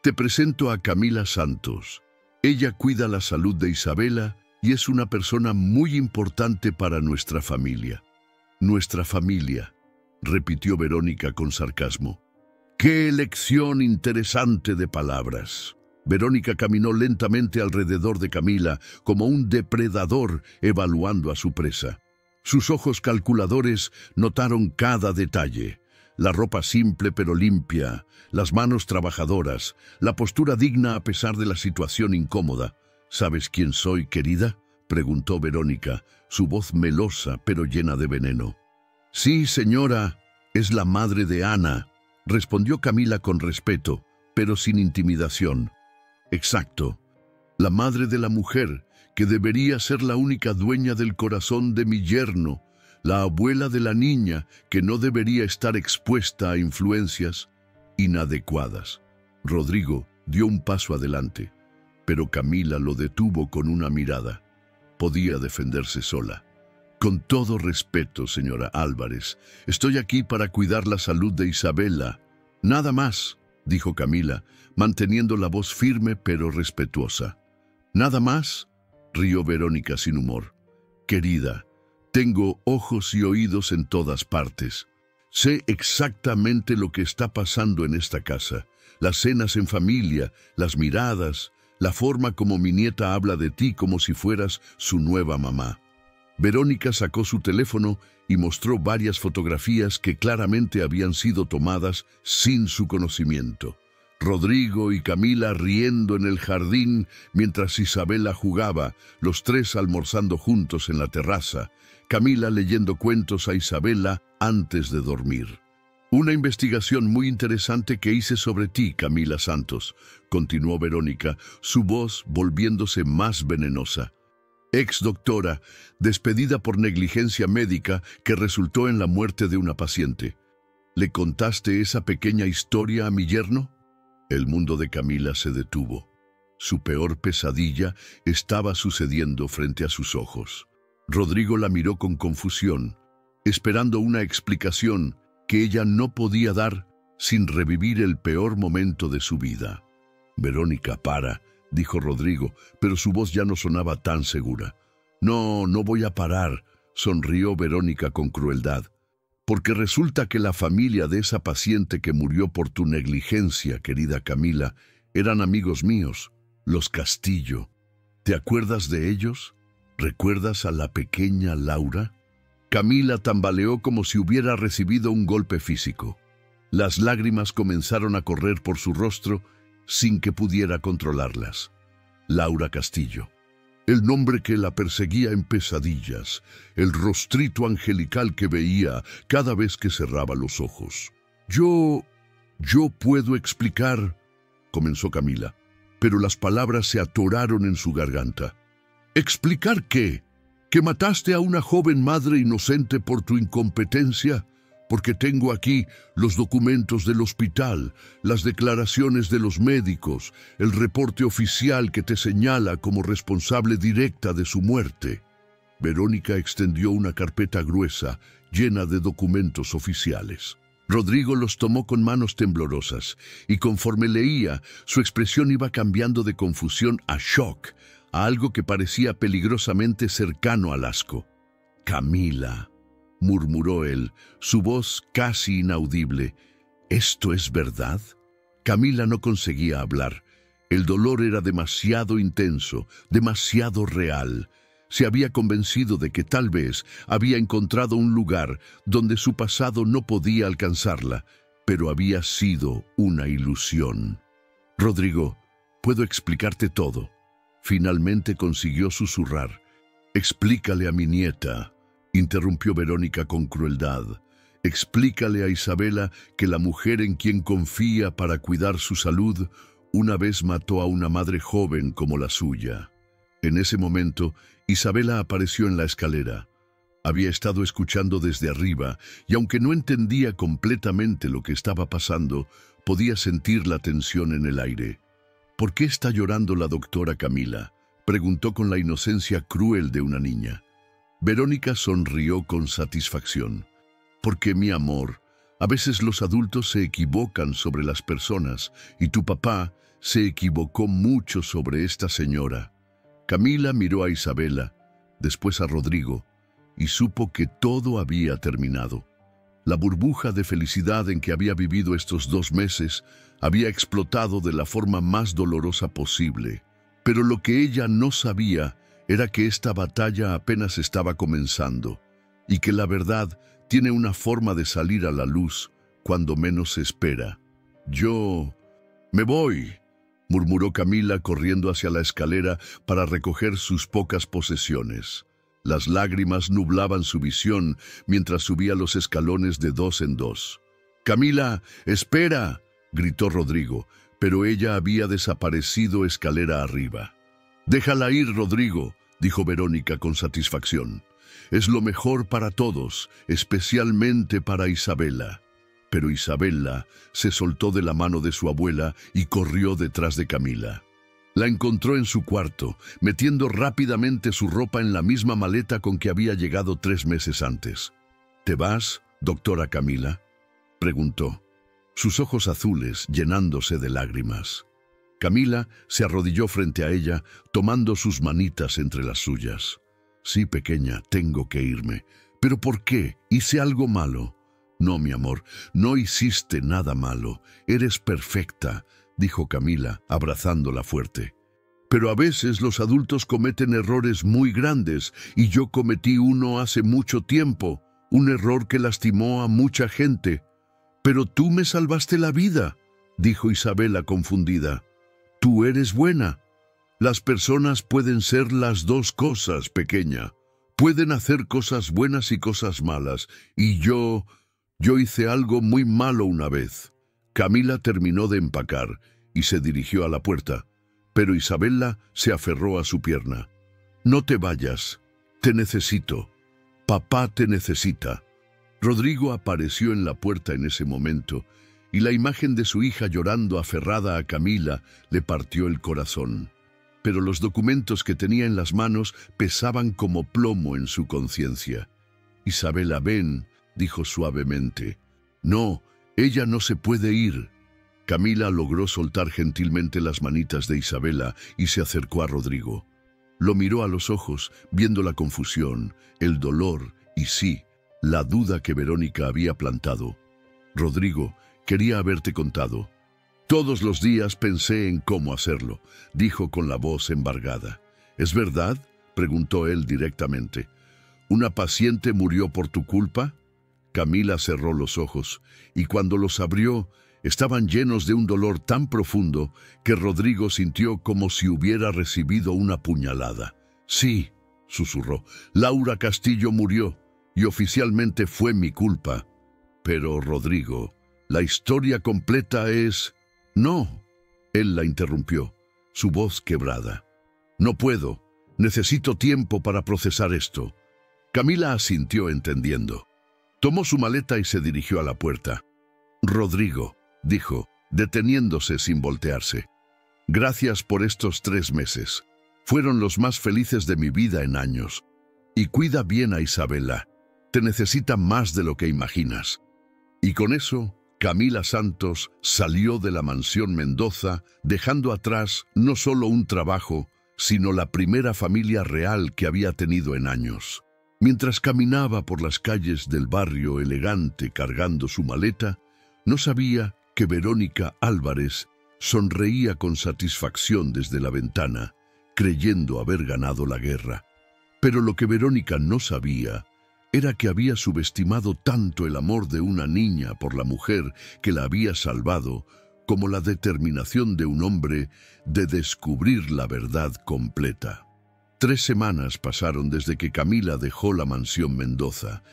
S1: Te presento a Camila Santos. Ella cuida la salud de Isabela y es una persona muy importante para nuestra familia. Nuestra familia, repitió Verónica con sarcasmo. ¡Qué elección interesante de palabras! Verónica caminó lentamente alrededor de Camila como un depredador evaluando a su presa. Sus ojos calculadores notaron cada detalle. La ropa simple pero limpia, las manos trabajadoras, la postura digna a pesar de la situación incómoda. ¿Sabes quién soy, querida?, preguntó Verónica, su voz melosa pero llena de veneno. Sí, señora, es la madre de Ana, respondió Camila con respeto, pero sin intimidación. Exacto, la madre de la mujer, que debería ser la única dueña del corazón de mi yerno, la abuela de la niña, que no debería estar expuesta a influencias inadecuadas. Rodrigo dio un paso adelante, pero Camila lo detuvo con una mirada. Podía defenderse sola. Con todo respeto, señora Álvarez, estoy aquí para cuidar la salud de Isabela. Nada más, dijo Camila, manteniendo la voz firme pero respetuosa. ¿Nada más?, rió Verónica sin humor. Querida, tengo ojos y oídos en todas partes. Sé exactamente lo que está pasando en esta casa. Las cenas en familia, las miradas, la forma como mi nieta habla de ti como si fueras su nueva mamá. Verónica sacó su teléfono y mostró varias fotografías que claramente habían sido tomadas sin su conocimiento. Rodrigo y Camila riendo en el jardín mientras Isabela jugaba, los tres almorzando juntos en la terraza, Camila leyendo cuentos a Isabela antes de dormir. Una investigación muy interesante que hice sobre ti, Camila Santos, continuó Verónica, su voz volviéndose más venenosa. Ex doctora, despedida por negligencia médica que resultó en la muerte de una paciente. ¿Le contaste esa pequeña historia a mi yerno? El mundo de Camila se detuvo. Su peor pesadilla estaba sucediendo frente a sus ojos. Rodrigo la miró con confusión, esperando una explicación que ella no podía dar sin revivir el peor momento de su vida. Verónica, para, dijo Rodrigo, pero su voz ya no sonaba tan segura. No voy a parar, sonrió Verónica con crueldad. Porque resulta que la familia de esa paciente que murió por tu negligencia, querida Camila, eran amigos míos, los Castillo. ¿Te acuerdas de ellos? ¿Recuerdas a la pequeña Laura? Camila tambaleó como si hubiera recibido un golpe físico. Las lágrimas comenzaron a correr por su rostro sin que pudiera controlarlas. Laura Castillo. El nombre que la perseguía en pesadillas, el rostrito angelical que veía cada vez que cerraba los ojos. Yo puedo explicar, comenzó Camila, pero las palabras se atoraron en su garganta. ¿Explicar qué? ¿Que mataste a una joven madre inocente por tu incompetencia? Porque tengo aquí los documentos del hospital, las declaraciones de los médicos, el reporte oficial que te señala como responsable directa de su muerte. Verónica extendió una carpeta gruesa, llena de documentos oficiales. Rodrigo los tomó con manos temblorosas, y conforme leía, su expresión iba cambiando de confusión a shock, a algo que parecía peligrosamente cercano al asco. Camila, murmuró él, su voz casi inaudible. ¿Esto es verdad? Camila no conseguía hablar. El dolor era demasiado intenso, demasiado real. Se había convencido de que tal vez había encontrado un lugar donde su pasado no podía alcanzarla, pero había sido una ilusión. Rodrigo, puedo explicarte todo. Finalmente consiguió susurrar. Explícale a mi nieta, interrumpió Verónica con crueldad. Explícale a Isabela que la mujer en quien confía para cuidar su salud una vez mató a una madre joven como la suya. En ese momento, Isabela apareció en la escalera. Había estado escuchando desde arriba y aunque no entendía completamente lo que estaba pasando, podía sentir la tensión en el aire. ¿Por qué está llorando la doctora Camila?, preguntó con la inocencia cruel de una niña. Verónica sonrió con satisfacción. Porque, mi amor, a veces los adultos se equivocan sobre las personas y tu papá se equivocó mucho sobre esta señora. Camila miró a Isabela, después a Rodrigo, y supo que todo había terminado. La burbuja de felicidad en que había vivido estos 2 meses había explotado de la forma más dolorosa posible. Pero lo que ella no sabía era que esta batalla apenas estaba comenzando y que la verdad tiene una forma de salir a la luz cuando menos se espera. «Yo me voy», murmuró Camila corriendo hacia la escalera para recoger sus pocas posesiones. Las lágrimas nublaban su visión mientras subía los escalones de 2 en 2. «Camila, espera», gritó Rodrigo, pero ella había desaparecido escalera arriba. «Déjala ir, Rodrigo», dijo Verónica con satisfacción. «Es lo mejor para todos, especialmente para Isabela». Pero Isabela se soltó de la mano de su abuela y corrió detrás de Camila. La encontró en su cuarto, metiendo rápidamente su ropa en la misma maleta con que había llegado 3 meses antes. «¿Te vas, doctora Camila?», preguntó, sus ojos azules llenándose de lágrimas. Camila se arrodilló frente a ella, tomando sus manitas entre las suyas. «Sí, pequeña, tengo que irme. ¿Pero por qué? ¿Hice algo malo?» «No, mi amor, no hiciste nada malo. Eres perfecta», dijo Camila, abrazándola fuerte. «Pero a veces los adultos cometen errores muy grandes, y yo cometí uno hace mucho tiempo, un error que lastimó a mucha gente». «Pero tú me salvaste la vida», dijo Isabela confundida. «Tú eres buena. Las personas pueden ser las 2 cosas, pequeña. Pueden hacer cosas buenas y cosas malas, y yo hice algo muy malo una vez». Camila terminó de empacar y se dirigió a la puerta, pero Isabela se aferró a su pierna. «No te vayas. Te necesito. Papá te necesita». Rodrigo apareció en la puerta en ese momento, y la imagen de su hija llorando aferrada a Camila le partió el corazón. Pero los documentos que tenía en las manos pesaban como plomo en su conciencia. «Isabela, ven», dijo suavemente. «No, ella no se puede ir». Camila logró soltar gentilmente las manitas de Isabela y se acercó a Rodrigo. Lo miró a los ojos, viendo la confusión, el dolor y sí, la duda que Verónica había plantado. «Rodrigo, quería haberte contado. Todos los días pensé en cómo hacerlo», dijo con la voz embargada. «¿Es verdad?», preguntó él directamente. «¿Una paciente murió por tu culpa?». Camila cerró los ojos, y cuando los abrió, estaban llenos de un dolor tan profundo que Rodrigo sintió como si hubiera recibido una puñalada. «Sí», susurró, «Laura Castillo murió, y oficialmente fue mi culpa. Pero, Rodrigo, la historia completa es...». «No», él la interrumpió, su voz quebrada. «No puedo. Necesito tiempo para procesar esto». Camila asintió entendiendo. Tomó su maleta y se dirigió a la puerta. «Rodrigo», dijo, deteniéndose sin voltearse. «Gracias por estos 3 meses. Fueron los más felices de mi vida en años. Y cuida bien a Isabela. Te necesita más de lo que imaginas». Y con eso, Camila Santos salió de la mansión Mendoza, dejando atrás no solo un trabajo, sino la primera familia real que había tenido en años. Mientras caminaba por las calles del barrio elegante cargando su maleta, no sabía que Verónica Álvarez sonreía con satisfacción desde la ventana, creyendo haber ganado la guerra. Pero lo que Verónica no sabía era que había subestimado tanto el amor de una niña por la mujer que la había salvado, como la determinación de un hombre de descubrir la verdad completa. 3 semanas pasaron desde que Camila dejó la mansión Mendoza,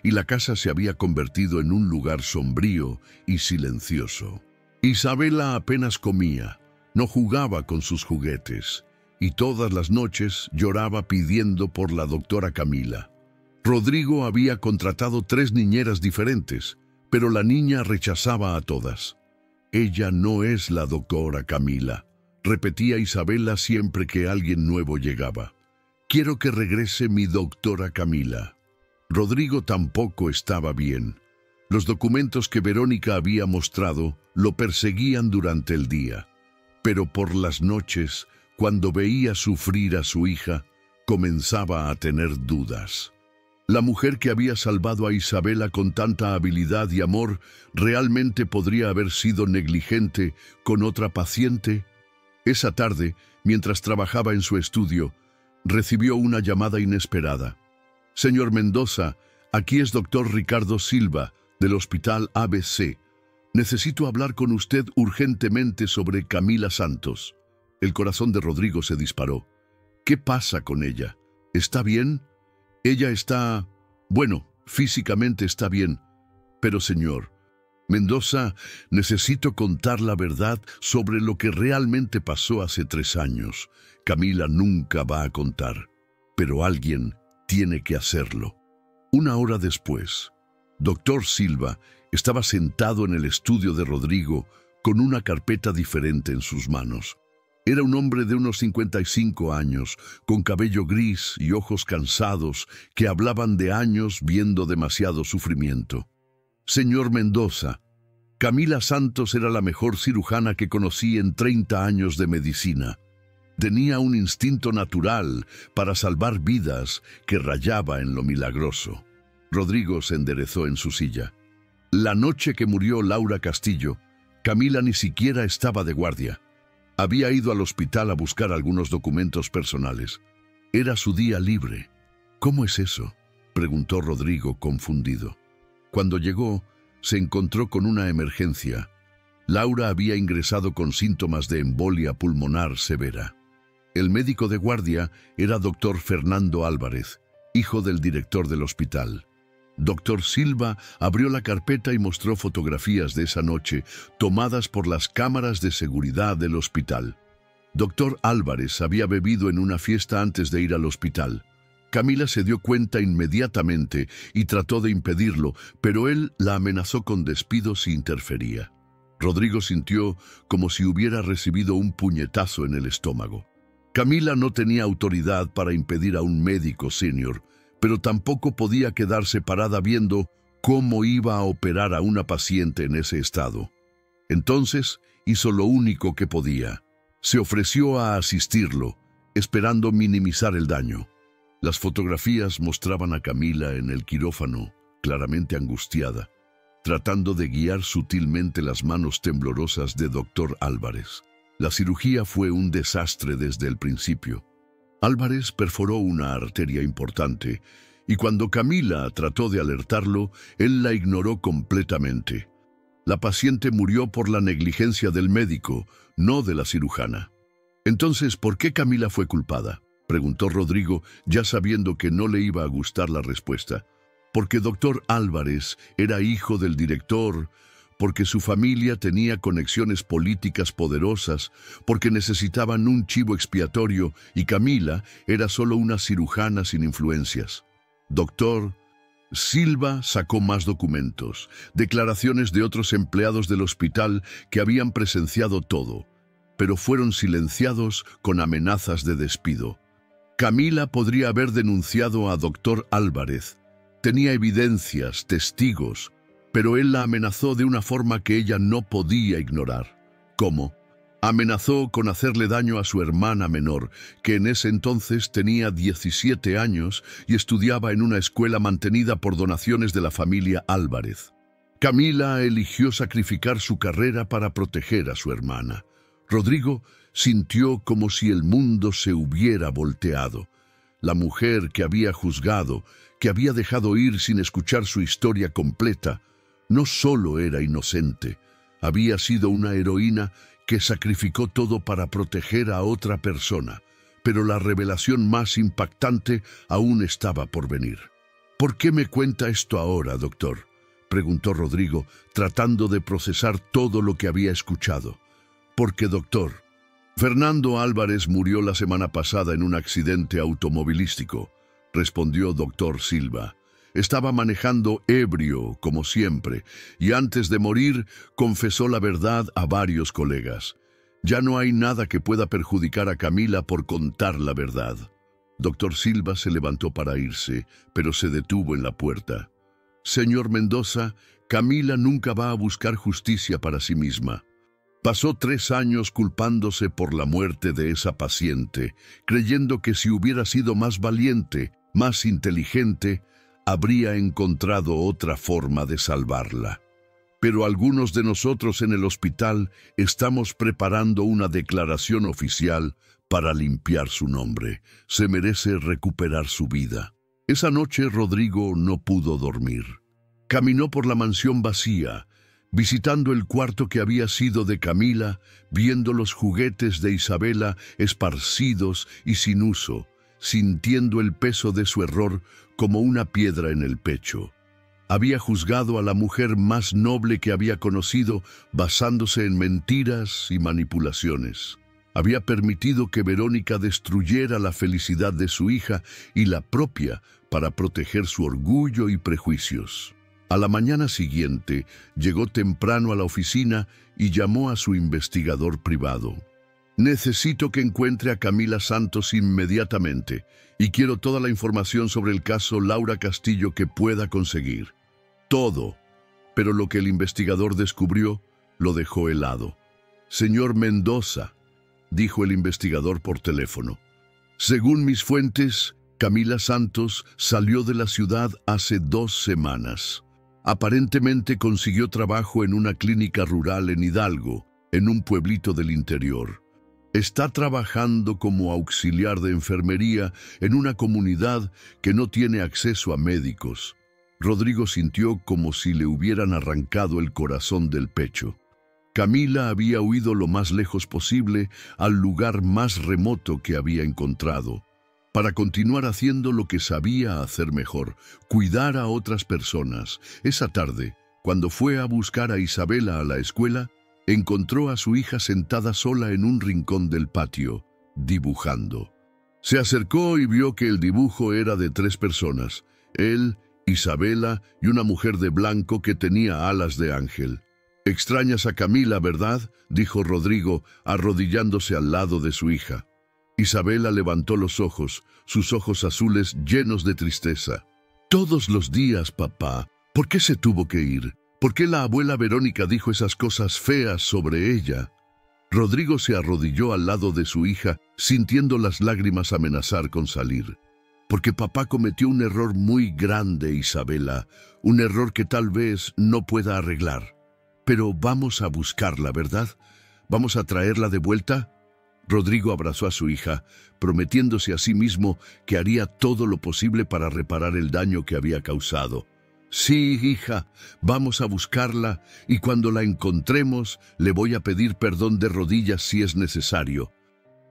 S1: y la casa se había convertido en un lugar sombrío y silencioso. Isabela apenas comía, No jugaba con sus juguetes y todas las noches lloraba pidiendo por la doctora Camila. Rodrigo había contratado 3 niñeras diferentes, pero la niña rechazaba a todas. «Ella no es la doctora Camila», repetía Isabela siempre que alguien nuevo llegaba. «Quiero que regrese mi doctora Camila». Rodrigo tampoco estaba bien. Los documentos que Verónica había mostrado lo perseguían durante el día, pero por las noches, cuando veía sufrir a su hija, comenzaba a tener dudas. La mujer que había salvado a Isabela con tanta habilidad y amor, ¿realmente podría haber sido negligente con otra paciente? Esa tarde, mientras trabajaba en su estudio, recibió una llamada inesperada. «Señor Mendoza, aquí es doctor Ricardo Silva, del Hospital ABC. Necesito hablar con usted urgentemente sobre Camila Santos». El corazón de Rodrigo se disparó. «¿Qué pasa con ella? ¿Está bien?» «Ella está... bueno, físicamente está bien. Pero, señor Mendoza, necesito contar la verdad sobre lo que realmente pasó hace 3 años. Camila nunca va a contar, pero alguien tiene que hacerlo». 1 hora después, doctor Silva estaba sentado en el estudio de Rodrigo con una carpeta diferente en sus manos. Era un hombre de unos 55 años, con cabello gris y ojos cansados, que hablaban de años viendo demasiado sufrimiento. «Señor Mendoza, Camila Santos era la mejor cirujana que conocí en 30 años de medicina. Tenía un instinto natural para salvar vidas que rayaba en lo milagroso». Rodrigo se enderezó en su silla. La noche que murió Laura Castillo, Camila ni siquiera estaba de guardia. Había ido al hospital a buscar algunos documentos personales. Era su día libre. «¿Cómo es eso?», preguntó Rodrigo confundido. Cuando llegó, se encontró con una emergencia. Laura había ingresado con síntomas de embolia pulmonar severa. El médico de guardia era doctor Fernando Álvarez, hijo del director del hospital. Doctor Silva abrió la carpeta y mostró fotografías de esa noche tomadas por las cámaras de seguridad del hospital. Doctor Álvarez había bebido en una fiesta antes de ir al hospital. Camila se dio cuenta inmediatamente y trató de impedirlo, pero él la amenazó con despido si interfería. Rodrigo sintió como si hubiera recibido un puñetazo en el estómago. Camila no tenía autoridad para impedir a un médico senior, pero tampoco podía quedarse parada viendo cómo iba a operar a una paciente en ese estado. Entonces hizo lo único que podía. Se ofreció a asistirlo, esperando minimizar el daño. Las fotografías mostraban a Camila en el quirófano, claramente angustiada, tratando de guiar sutilmente las manos temblorosas de doctor Álvarez. La cirugía fue un desastre desde el principio. Álvarez perforó una arteria importante, y cuando Camila trató de alertarlo, él la ignoró completamente. La paciente murió por la negligencia del médico, no de la cirujana. «Entonces, ¿por qué Camila fue culpada?», preguntó Rodrigo, ya sabiendo que no le iba a gustar la respuesta. «Porque doctor Álvarez era hijo del director, porque su familia tenía conexiones políticas poderosas, porque necesitaban un chivo expiatorio y Camila era solo una cirujana sin influencias». Doctor Silva sacó más documentos, declaraciones de otros empleados del hospital que habían presenciado todo, pero fueron silenciados con amenazas de despido. Camila podría haber denunciado a doctor Álvarez. Tenía evidencias, testigos, pero él la amenazó de una forma que ella no podía ignorar. ¿Cómo? Amenazó con hacerle daño a su hermana menor, que en ese entonces tenía 17 años y estudiaba en una escuela mantenida por donaciones de la familia Álvarez. Camila eligió sacrificar su carrera para proteger a su hermana. Rodrigo sintió como si el mundo se hubiera volteado. La mujer que había juzgado, que había dejado ir sin escuchar su historia completa, no solo era inocente, había sido una heroína que sacrificó todo para proteger a otra persona, pero la revelación más impactante aún estaba por venir. «¿Por qué me cuenta esto ahora, doctor?», preguntó Rodrigo, tratando de procesar todo lo que había escuchado. «Porque, doctor, Fernando Álvarez murió la semana pasada en un accidente automovilístico, respondió doctor Silva. Estaba manejando ebrio, como siempre, y antes de morir confesó la verdad a varios colegas. Ya no hay nada que pueda perjudicar a Camila por contar la verdad. Doctor Silva se levantó para irse, pero se detuvo en la puerta. Señor Mendoza, Camila nunca va a buscar justicia para sí misma. Pasó 3 años culpándose por la muerte de esa paciente, creyendo que si hubiera sido más valiente, más inteligente, habría encontrado otra forma de salvarla. Pero algunos de nosotros en el hospital estamos preparando una declaración oficial para limpiar su nombre. Se merece recuperar su vida. Esa noche Rodrigo no pudo dormir. Caminó por la mansión vacía, visitando el cuarto que había sido de Camila, viendo los juguetes de Isabela esparcidos y sin uso, sintiendo el peso de su error como una piedra en el pecho. Había juzgado a la mujer más noble que había conocido basándose en mentiras y manipulaciones. Había permitido que Verónica destruyera la felicidad de su hija y la propia para proteger su orgullo y prejuicios. A la mañana siguiente, llegó temprano a la oficina y llamó a su investigador privado. Necesito que encuentre a Camila Santos inmediatamente y quiero toda la información sobre el caso Laura Castillo que pueda conseguir. Todo, pero lo que el investigador descubrió lo dejó helado. Señor Mendoza, dijo el investigador por teléfono. Según mis fuentes, Camila Santos salió de la ciudad hace 2 semanas. Aparentemente consiguió trabajo en una clínica rural en Hidalgo, en un pueblito del interior. Está trabajando como auxiliar de enfermería en una comunidad que no tiene acceso a médicos. Rodrigo sintió como si le hubieran arrancado el corazón del pecho. Camila había huido lo más lejos posible al lugar más remoto que había encontrado, para continuar haciendo lo que sabía hacer mejor, cuidar a otras personas. Esa tarde, cuando fue a buscar a Isabela a la escuela, encontró a su hija sentada sola en un rincón del patio, dibujando. Se acercó y vio que el dibujo era de 3 personas, él, Isabela y una mujer de blanco que tenía alas de ángel. «Extrañas a Camila, ¿verdad?», dijo Rodrigo, arrodillándose al lado de su hija. Isabela levantó los ojos, sus ojos azules llenos de tristeza. «Todos los días, papá. ¿Por qué se tuvo que ir? ¿Por qué la abuela Verónica dijo esas cosas feas sobre ella?» Rodrigo se arrodilló al lado de su hija, sintiendo las lágrimas amenazar con salir. «Porque papá cometió un error muy grande, Isabela, un error que tal vez no pueda arreglar. Pero vamos a buscarla, ¿verdad? ¿Vamos a traerla de vuelta?» Rodrigo abrazó a su hija, prometiéndose a sí mismo que haría todo lo posible para reparar el daño que había causado. «Sí, hija, vamos a buscarla y cuando la encontremos le voy a pedir perdón de rodillas si es necesario».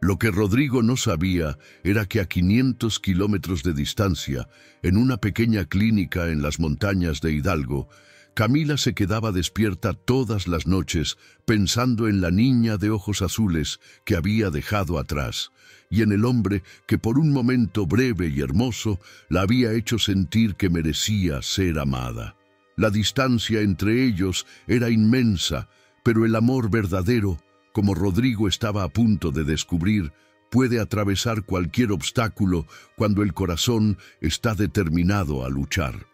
S1: Lo que Rodrigo no sabía era que a 500 kilómetros de distancia, en una pequeña clínica en las montañas de Hidalgo, Camila se quedaba despierta todas las noches pensando en la niña de ojos azules que había dejado atrás y en el hombre que por un momento breve y hermoso la había hecho sentir que merecía ser amada. La distancia entre ellos era inmensa, pero el amor verdadero, como Rodrigo estaba a punto de descubrir, puede atravesar cualquier obstáculo cuando el corazón está determinado a luchar.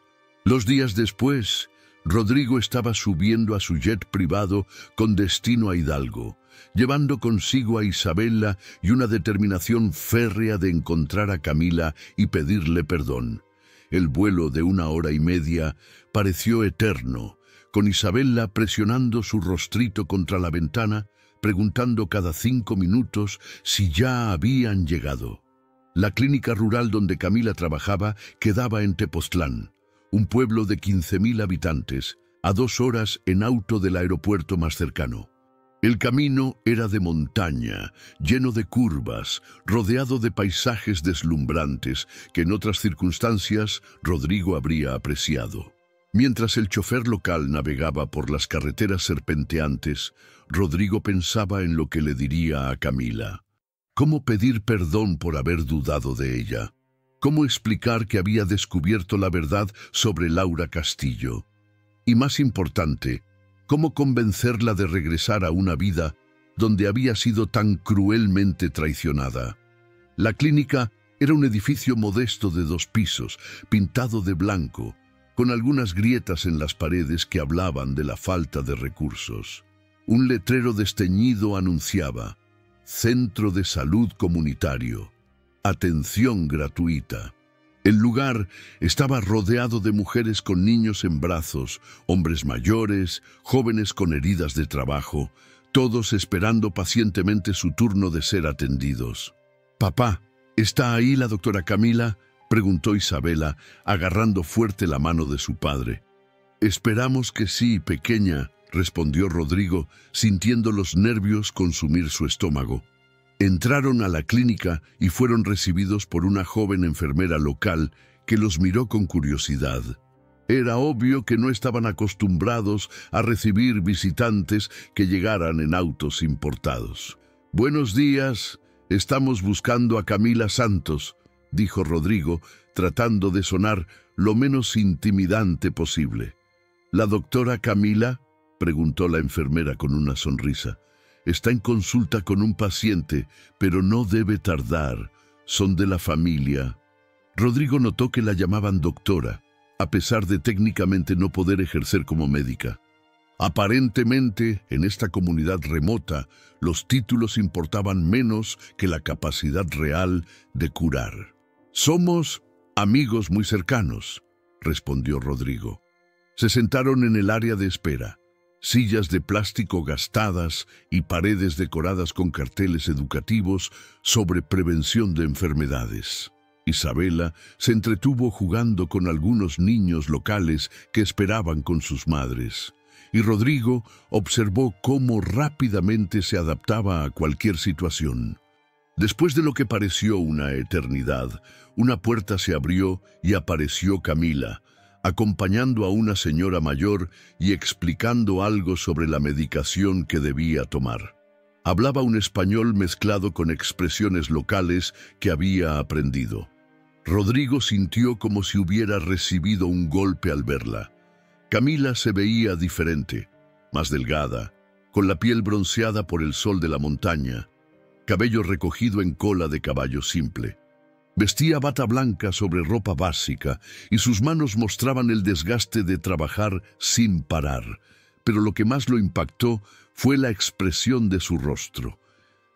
S1: Los días después, Rodrigo estaba subiendo a su jet privado con destino a Hidalgo, llevando consigo a Isabela y una determinación férrea de encontrar a Camila y pedirle perdón. El vuelo de 1 hora y media pareció eterno, con Isabela presionando su rostrito contra la ventana, preguntando cada 5 minutos si ya habían llegado. La clínica rural donde Camila trabajaba quedaba en Tepoztlán, un pueblo de 15.000 habitantes, a 2 horas en auto del aeropuerto más cercano. El camino era de montaña, lleno de curvas, rodeado de paisajes deslumbrantes que en otras circunstancias Rodrigo habría apreciado. Mientras el chofer local navegaba por las carreteras serpenteantes, Rodrigo pensaba en lo que le diría a Camila. ¿Cómo pedir perdón por haber dudado de ella? ¿Cómo explicar que había descubierto la verdad sobre Laura Castillo? Y más importante, ¿cómo convencerla de regresar a una vida donde había sido tan cruelmente traicionada? La clínica era un edificio modesto de 2 pisos, pintado de blanco, con algunas grietas en las paredes que hablaban de la falta de recursos. Un letrero desteñido anunciaba: Centro de Salud Comunitario. Atención gratuita. El lugar estaba rodeado de mujeres con niños en brazos, hombres mayores, jóvenes con heridas de trabajo, todos esperando pacientemente su turno de ser atendidos. «Papá, ¿está ahí la doctora Camila?», preguntó Isabela, agarrando fuerte la mano de su padre. «Esperamos que sí, pequeña», respondió Rodrigo, sintiendo los nervios consumir su estómago. Entraron a la clínica y fueron recibidos por una joven enfermera local que los miró con curiosidad. Era obvio que no estaban acostumbrados a recibir visitantes que llegaran en autos importados. «Buenos días, estamos buscando a Camila Santos», dijo Rodrigo, tratando de sonar lo menos intimidante posible. «¿La doctora Camila?», preguntó la enfermera con una sonrisa. «Está en consulta con un paciente, pero no debe tardar. Son de la familia». Rodrigo notó que la llamaban doctora, a pesar de técnicamente no poder ejercer como médica. Aparentemente, en esta comunidad remota, los títulos importaban menos que la capacidad real de curar. «Somos amigos muy cercanos», respondió Rodrigo. Se sentaron en el área de espera. Sillas de plástico gastadas y paredes decoradas con carteles educativos sobre prevención de enfermedades. Isabela se entretuvo jugando con algunos niños locales que esperaban con sus madres, y Rodrigo observó cómo rápidamente se adaptaba a cualquier situación. Después de lo que pareció una eternidad, una puerta se abrió y apareció Camila, acompañando a una señora mayor y explicando algo sobre la medicación que debía tomar. Hablaba un español mezclado con expresiones locales que había aprendido. Rodrigo sintió como si hubiera recibido un golpe al verla. Camila se veía diferente, más delgada, con la piel bronceada por el sol de la montaña, cabello recogido en cola de caballo simple. Vestía bata blanca sobre ropa básica y sus manos mostraban el desgaste de trabajar sin parar, pero lo que más lo impactó fue la expresión de su rostro.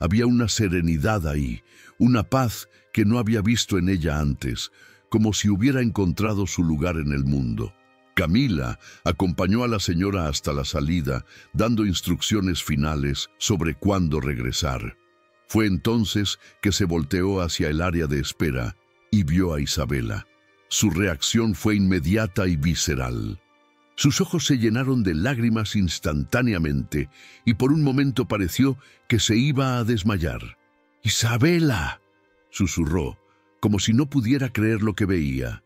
S1: Había una serenidad ahí, una paz que no había visto en ella antes, como si hubiera encontrado su lugar en el mundo. Camila acompañó a la señora hasta la salida, dando instrucciones finales sobre cuándo regresar. Fue entonces que se volteó hacia el área de espera y vio a Isabela. Su reacción fue inmediata y visceral. Sus ojos se llenaron de lágrimas instantáneamente y por un momento pareció que se iba a desmayar. «¡Isabela!», susurró, como si no pudiera creer lo que veía.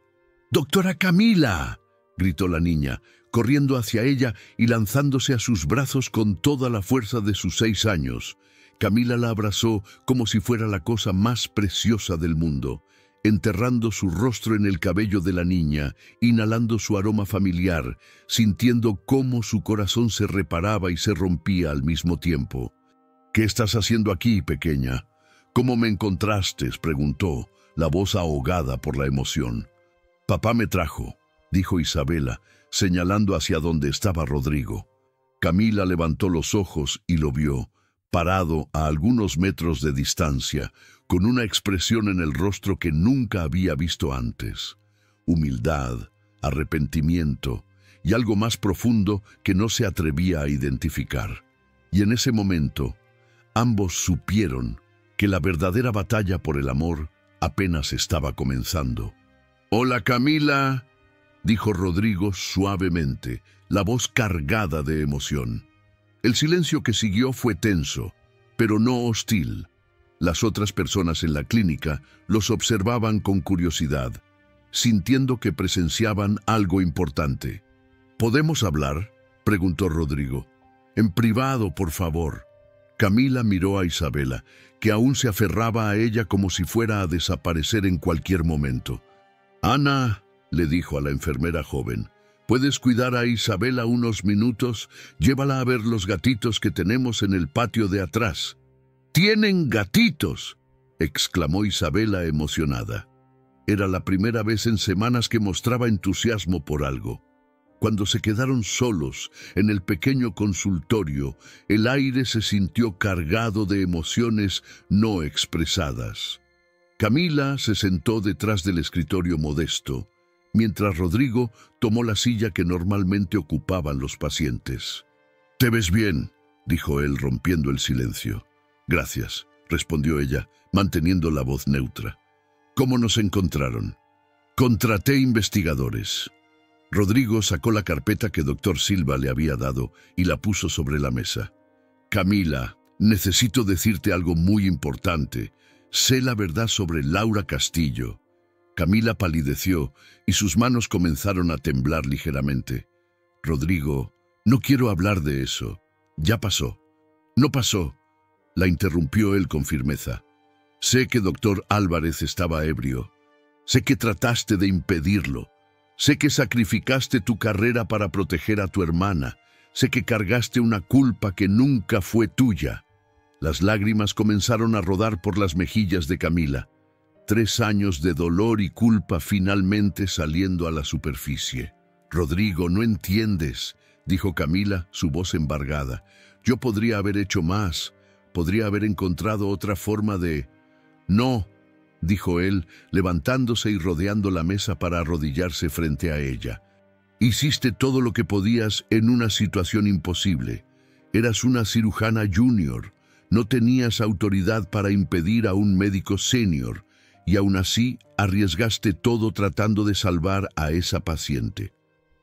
S1: «¡Doctora Camila!», gritó la niña, corriendo hacia ella y lanzándose a sus brazos con toda la fuerza de sus 6 años. Camila la abrazó como si fuera la cosa más preciosa del mundo, enterrando su rostro en el cabello de la niña, inhalando su aroma familiar, sintiendo cómo su corazón se reparaba y se rompía al mismo tiempo. «¿Qué estás haciendo aquí, pequeña? ¿Cómo me encontraste?», preguntó, la voz ahogada por la emoción. «Papá me trajo», dijo Isabela, señalando hacia donde estaba Rodrigo. Camila levantó los ojos y lo vio, parado a algunos metros de distancia, con una expresión en el rostro que nunca había visto antes. Humildad, arrepentimiento y algo más profundo que no se atrevía a identificar. Y en ese momento, ambos supieron que la verdadera batalla por el amor apenas estaba comenzando. «Hola, Camila», dijo Rodrigo suavemente, la voz cargada de emoción. El silencio que siguió fue tenso, pero no hostil. Las otras personas en la clínica los observaban con curiosidad, sintiendo que presenciaban algo importante. ¿Podemos hablar?, preguntó Rodrigo. En privado, por favor. Camila miró a Isabela, que aún se aferraba a ella como si fuera a desaparecer en cualquier momento. Ana, le dijo a la enfermera joven, ¿puedes cuidar a Isabela unos minutos? Llévala a ver los gatitos que tenemos en el patio de atrás. ¡Tienen gatitos!, exclamó Isabela emocionada. Era la primera vez en semanas que mostraba entusiasmo por algo. Cuando se quedaron solos en el pequeño consultorio, el aire se sintió cargado de emociones no expresadas. Camila se sentó detrás del escritorio modesto, mientras Rodrigo tomó la silla que normalmente ocupaban los pacientes. «Te ves bien», dijo él, rompiendo el silencio. «Gracias», respondió ella, manteniendo la voz neutra. «¿Cómo nos encontraron?» «Contraté investigadores». Rodrigo sacó la carpeta que Dr. Silva le había dado y la puso sobre la mesa. «Camila, necesito decirte algo muy importante. Sé la verdad sobre Laura Castillo». Camila palideció y sus manos comenzaron a temblar ligeramente. «Rodrigo, no quiero hablar de eso. Ya pasó». «No pasó», la interrumpió él con firmeza. «Sé que Dr. Álvarez estaba ebrio. Sé que trataste de impedirlo. Sé que sacrificaste tu carrera para proteger a tu hermana. Sé que cargaste una culpa que nunca fue tuya». Las lágrimas comenzaron a rodar por las mejillas de Camila. 3 años de dolor y culpa finalmente saliendo a la superficie. «Rodrigo, no entiendes», dijo Camila, su voz embargada. «Yo podría haber hecho más. Podría haber encontrado otra forma de...» «No», dijo él, levantándose y rodeando la mesa para arrodillarse frente a ella. «Hiciste todo lo que podías en una situación imposible. Eras una cirujana junior. No tenías autoridad para impedir a un médico senior, y aún así arriesgaste todo tratando de salvar a esa paciente».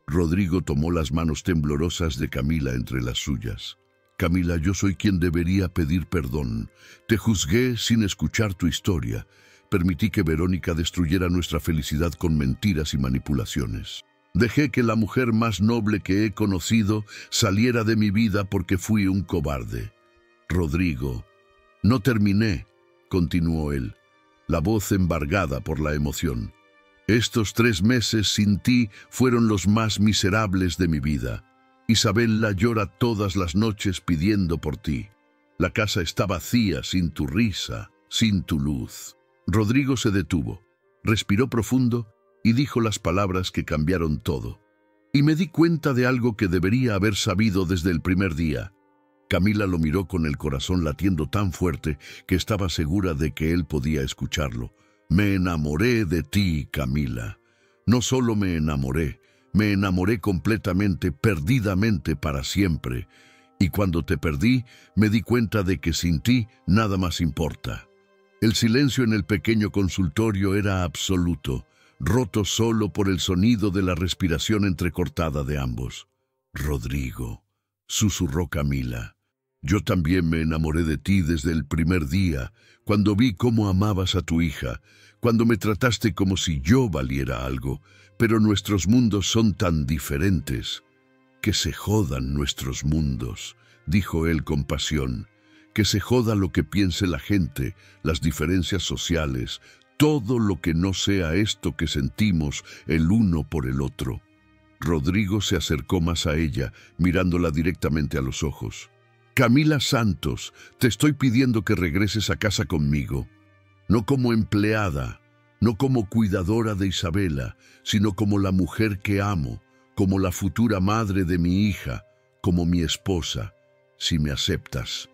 S1: Rodrigo tomó las manos temblorosas de Camila entre las suyas. «Camila, yo soy quien debería pedir perdón. Te juzgué sin escuchar tu historia. Permití que Verónica destruyera nuestra felicidad con mentiras y manipulaciones. Dejé que la mujer más noble que he conocido saliera de mi vida porque fui un cobarde». «Rodrigo, no terminé», continuó él, la voz embargada por la emoción. «Estos 3 meses sin ti fueron los más miserables de mi vida. Isabela llora todas las noches pidiendo por ti. La casa está vacía sin tu risa, sin tu luz». Rodrigo se detuvo, respiró profundo y dijo las palabras que cambiaron todo. «Y me di cuenta de algo que debería haber sabido desde el primer día». Camila lo miró con el corazón latiendo tan fuerte que estaba segura de que él podía escucharlo. «Me enamoré de ti, Camila. No solo me enamoré completamente, perdidamente para siempre. Y cuando te perdí, me di cuenta de que sin ti nada más importa». El silencio en el pequeño consultorio era absoluto, roto solo por el sonido de la respiración entrecortada de ambos. «Rodrigo», susurró Camila, «yo también me enamoré de ti desde el primer día, cuando vi cómo amabas a tu hija, cuando me trataste como si yo valiera algo, pero nuestros mundos son tan diferentes». «Que se jodan nuestros mundos», dijo él con pasión. «Que se joda lo que piense la gente, las diferencias sociales, todo lo que no sea esto que sentimos el uno por el otro». Rodrigo se acercó más a ella, mirándola directamente a los ojos. «Camila Santos, te estoy pidiendo que regreses a casa conmigo. No como empleada, no como cuidadora de Isabela, sino como la mujer que amo, como la futura madre de mi hija, como mi esposa, si me aceptas».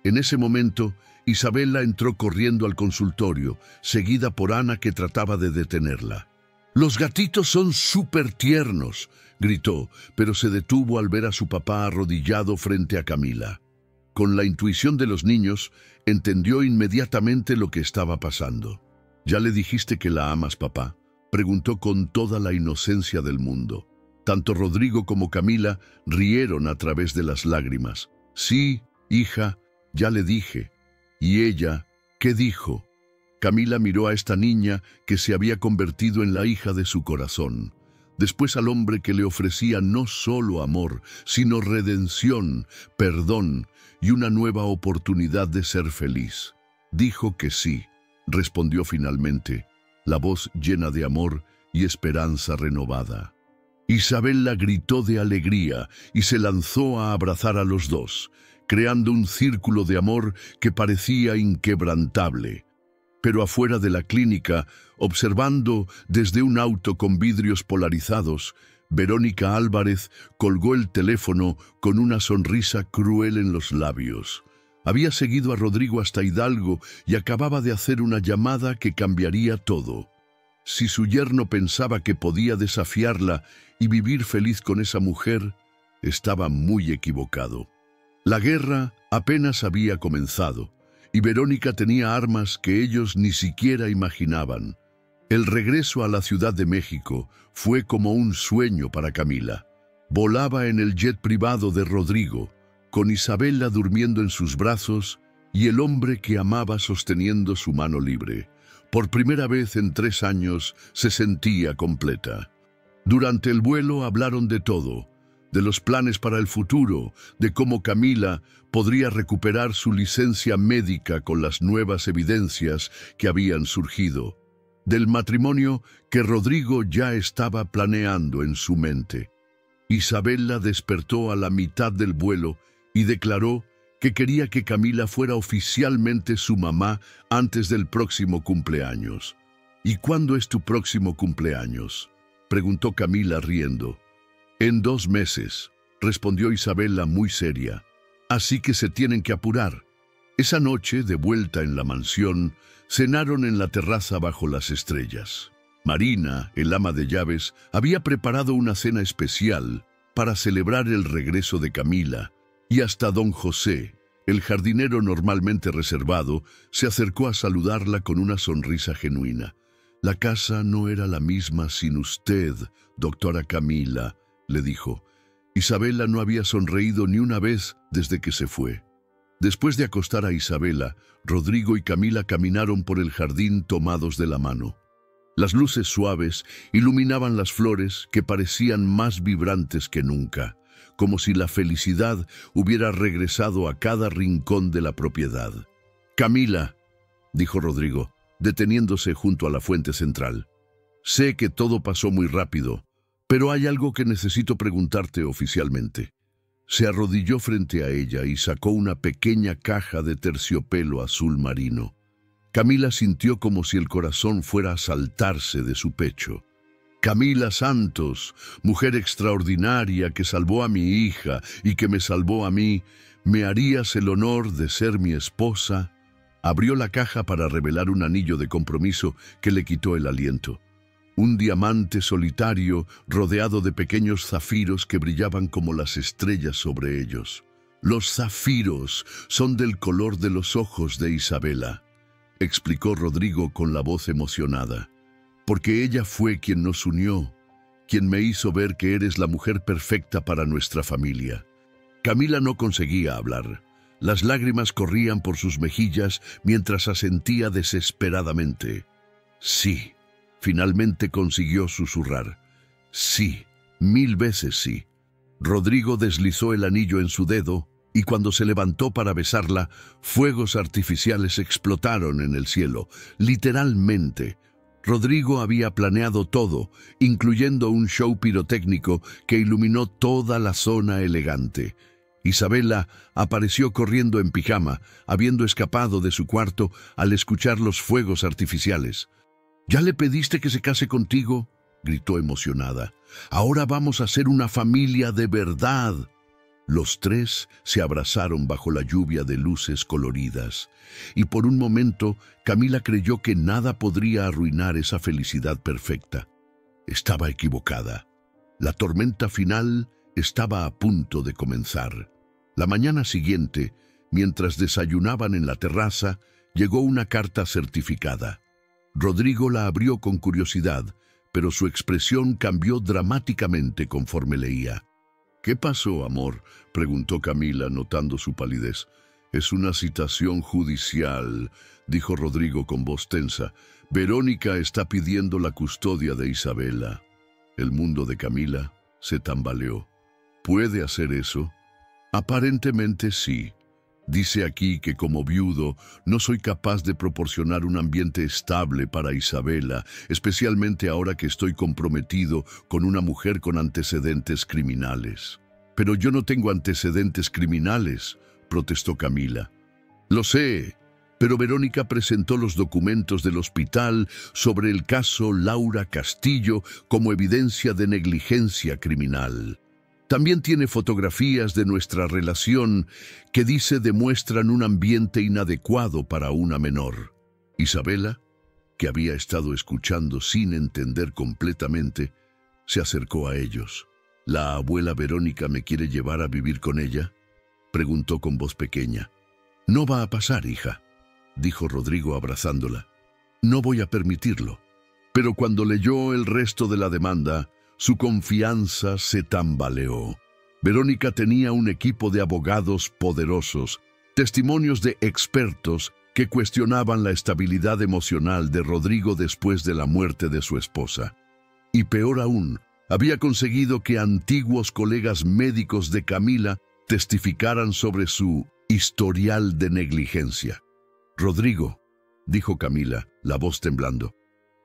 S1: En ese momento, Isabela entró corriendo al consultorio, seguida por Ana, que trataba de detenerla. «Los gatitos son súper tiernos», gritó, pero se detuvo al ver a su papá arrodillado frente a Camila. Con la intuición de los niños, entendió inmediatamente lo que estaba pasando. «¿Ya le dijiste que la amas, papá?», preguntó con toda la inocencia del mundo. Tanto Rodrigo como Camila rieron a través de las lágrimas. «Sí, hija, ya le dije». «¿Y ella qué dijo?». Camila miró a esta niña que se había convertido en la hija de su corazón. después al hombre que le ofrecía no solo amor, sino redención, perdón y una nueva oportunidad de ser feliz. Dijo que sí, respondió finalmente, la voz llena de amor y esperanza renovada. Isabela gritó de alegría y se lanzó a abrazar a los dos, creando un círculo de amor que parecía inquebrantable. Pero afuera de la clínica, observando desde un auto con vidrios polarizados, Verónica Álvarez colgó el teléfono con una sonrisa cruel en los labios. Había seguido a Rodrigo hasta Hidalgo y acababa de hacer una llamada que cambiaría todo. Si su yerno pensaba que podía desafiarla y vivir feliz con esa mujer, estaba muy equivocado. La guerra apenas había comenzado, y Verónica tenía armas que ellos ni siquiera imaginaban. El regreso a la Ciudad de México fue como un sueño para Camila. Volaba en el jet privado de Rodrigo, con Isabela durmiendo en sus brazos y el hombre que amaba sosteniendo su mano libre. Por primera vez en 3 años se sentía completa. Durante el vuelo hablaron de todo, de los planes para el futuro, de cómo Camila podría recuperar su licencia médica con las nuevas evidencias que habían surgido, del matrimonio que Rodrigo ya estaba planeando en su mente. Isabela despertó a la mitad del vuelo y declaró que quería que Camila fuera oficialmente su mamá antes del próximo cumpleaños. ¿Y cuándo es tu próximo cumpleaños?, preguntó Camila riendo. En 2 meses, respondió Isabela muy seria. Así que se tienen que apurar. Esa noche, de vuelta en la mansión, cenaron en la terraza bajo las estrellas. Marina, el ama de llaves, había preparado una cena especial para celebrar el regreso de Camila, y hasta don José, el jardinero normalmente reservado, se acercó a saludarla con una sonrisa genuina. La casa no era la misma sin usted, doctora Camila, le dijo. Isabela no había sonreído ni una vez desde que se fue. Después de acostar a Isabela, Rodrigo y Camila caminaron por el jardín tomados de la mano. Las luces suaves iluminaban las flores que parecían más vibrantes que nunca, como si la felicidad hubiera regresado a cada rincón de la propiedad. Camila, dijo Rodrigo, deteniéndose junto a la fuente central. Sé que todo pasó muy rápido, pero hay algo que necesito preguntarte oficialmente. Se arrodilló frente a ella y sacó una pequeña caja de terciopelo azul marino. Camila sintió como si el corazón fuera a saltarse de su pecho. Camila Santos, mujer extraordinaria que salvó a mi hija y que me salvó a mí, ¿me harías el honor de ser mi esposa? Abrió la caja para revelar un anillo de compromiso que le quitó el aliento. Un diamante solitario rodeado de pequeños zafiros que brillaban como las estrellas sobre ellos. Los zafiros son del color de los ojos de Isabela, explicó Rodrigo con la voz emocionada. Porque ella fue quien nos unió, quien me hizo ver que eres la mujer perfecta para nuestra familia. Camila no conseguía hablar. Las lágrimas corrían por sus mejillas mientras asentía desesperadamente. Sí, finalmente consiguió susurrar. Sí, 1000 veces sí. Rodrigo deslizó el anillo en su dedo y cuando se levantó para besarla, fuegos artificiales explotaron en el cielo, literalmente. Rodrigo había planeado todo, incluyendo un show pirotécnico que iluminó toda la zona elegante. Isabela apareció corriendo en pijama, habiendo escapado de su cuarto al escuchar los fuegos artificiales. ¿Ya le pediste que se case contigo?, gritó emocionada. Ahora vamos a ser una familia de verdad. Los 3 se abrazaron bajo la lluvia de luces coloridas, y por un momento Camila creyó que nada podría arruinar esa felicidad perfecta. Estaba equivocada. La tormenta final estaba a punto de comenzar. La mañana siguiente, mientras desayunaban en la terraza, llegó una carta certificada. Rodrigo la abrió con curiosidad, pero su expresión cambió dramáticamente conforme leía. ¿Qué pasó, amor?, preguntó Camila, notando su palidez. Es una citación judicial, dijo Rodrigo con voz tensa. Verónica está pidiendo la custodia de Isabela. El mundo de Camila se tambaleó. ¿Puede hacer eso? Aparentemente sí. Dice aquí que como viudo no soy capaz de proporcionar un ambiente estable para Isabela, especialmente ahora que estoy comprometido con una mujer con antecedentes criminales. Pero yo no tengo antecedentes criminales, protestó Camila. Lo sé, pero Verónica presentó los documentos del hospital sobre el caso Laura Castillo como evidencia de negligencia criminal. También tiene fotografías de nuestra relación que dice demuestran un ambiente inadecuado para una menor. Isabela, que había estado escuchando sin entender completamente, se acercó a ellos. ¿La abuela Verónica me quiere llevar a vivir con ella?, preguntó con voz pequeña. No va a pasar, hija, dijo Rodrigo abrazándola. No voy a permitirlo. Pero cuando leyó el resto de la demanda, su confianza se tambaleó. Verónica tenía un equipo de abogados poderosos, testimonios de expertos que cuestionaban la estabilidad emocional de Rodrigo después de la muerte de su esposa. Y peor aún, había conseguido que antiguos colegas médicos de Camila testificaran sobre su historial de negligencia. Rodrigo, dijo Camila, la voz temblando,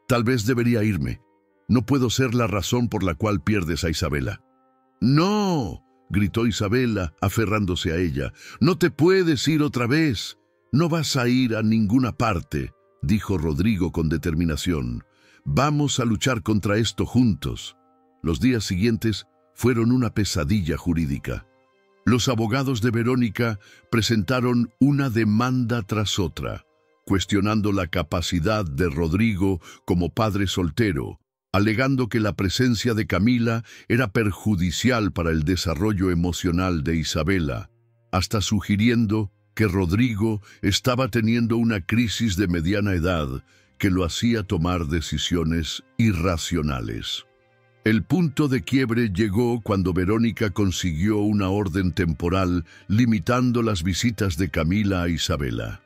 S1: tal vez debería irme. No puedo ser la razón por la cual pierdes a Isabela. ¡No!, gritó Isabela, aferrándose a ella. ¡No te puedes ir otra vez! No vas a ir a ninguna parte, dijo Rodrigo con determinación. Vamos a luchar contra esto juntos. Los días siguientes fueron una pesadilla jurídica. Los abogados de Verónica presentaron una demanda tras otra, cuestionando la capacidad de Rodrigo como padre soltero, alegando que la presencia de Camila era perjudicial para el desarrollo emocional de Isabela, hasta sugiriendo que Rodrigo estaba teniendo una crisis de mediana edad que lo hacía tomar decisiones irracionales. El punto de quiebre llegó cuando Verónica consiguió una orden temporal limitando las visitas de Camila a Isabela.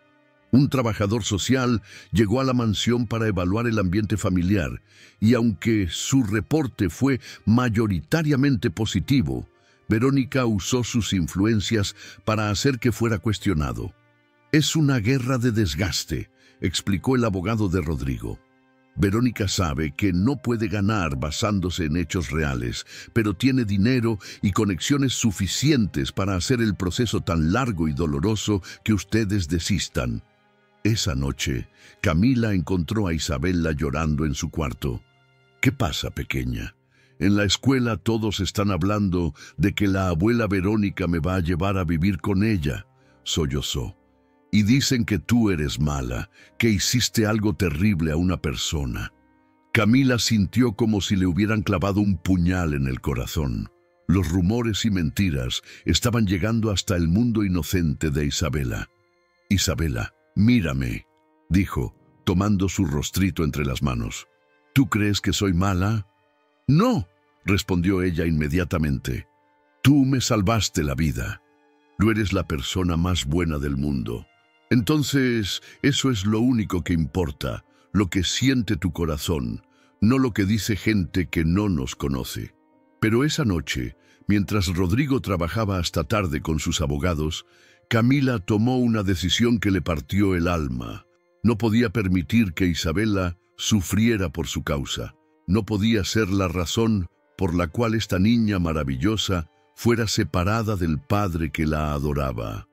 S1: Un trabajador social llegó a la mansión para evaluar el ambiente familiar y aunque su reporte fue mayoritariamente positivo, Verónica usó sus influencias para hacer que fuera cuestionado. Es una guerra de desgaste, explicó el abogado de Rodrigo. Verónica sabe que no puede ganar basándose en hechos reales, pero tiene dinero y conexiones suficientes para hacer el proceso tan largo y doloroso que ustedes desistan. Esa noche, Camila encontró a Isabela llorando en su cuarto. ¿Qué pasa, pequeña? En la escuela todos están hablando de que la abuela Verónica me va a llevar a vivir con ella, sollozó. Y dicen que tú eres mala, que hiciste algo terrible a una persona. Camila sintió como si le hubieran clavado un puñal en el corazón. Los rumores y mentiras estaban llegando hasta el mundo inocente de Isabela. Isabela, mírame, dijo, tomando su rostrito entre las manos. ¿Tú crees que soy mala? No, respondió ella inmediatamente. Tú me salvaste la vida. Tú eres la persona más buena del mundo. Entonces, eso es lo único que importa, lo que siente tu corazón, no lo que dice gente que no nos conoce. Pero esa noche, mientras Rodrigo trabajaba hasta tarde con sus abogados, Camila tomó una decisión que le partió el alma. No podía permitir que Isabela sufriera por su causa. No podía ser la razón por la cual esta niña maravillosa fuera separada del padre que la adoraba.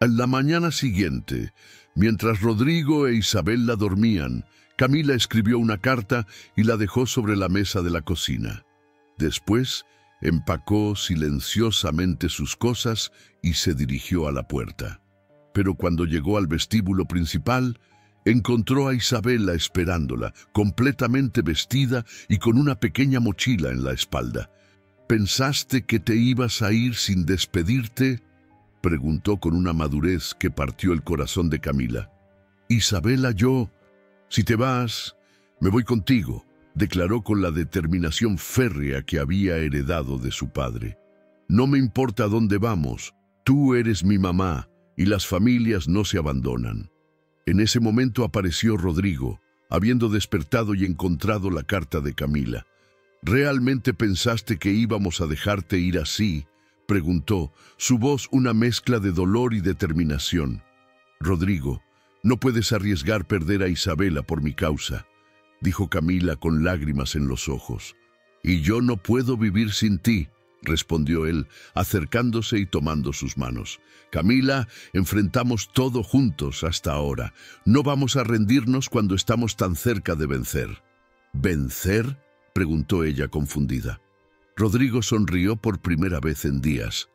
S1: A la mañana siguiente, mientras Rodrigo e Isabela dormían, Camila escribió una carta y la dejó sobre la mesa de la cocina. Después, empacó silenciosamente sus cosas y se dirigió a la puerta. Pero cuando llegó al vestíbulo principal, encontró a Isabela esperándola, completamente vestida y con una pequeña mochila en la espalda. ¿Pensaste que te ibas a ir sin despedirte?, preguntó con una madurez que partió el corazón de Camila. Isabela, si te vas, me voy contigo, declaró con la determinación férrea que había heredado de su padre. No me importa dónde vamos, tú eres mi mamá y las familias no se abandonan. En ese momento apareció Rodrigo, habiendo despertado y encontrado la carta de Camila. ¿Realmente pensaste que íbamos a dejarte ir así?, preguntó, su voz una mezcla de dolor y determinación. Rodrigo, no puedes arriesgar perder a Isabela por mi causa, dijo Camila con lágrimas en los ojos. Y yo no puedo vivir sin ti, respondió él, acercándose y tomando sus manos. Camila, enfrentamos todo juntos hasta ahora. No vamos a rendirnos cuando estamos tan cerca de vencer. ¿Vencer?, preguntó ella confundida. Rodrigo sonrió por primera vez en días.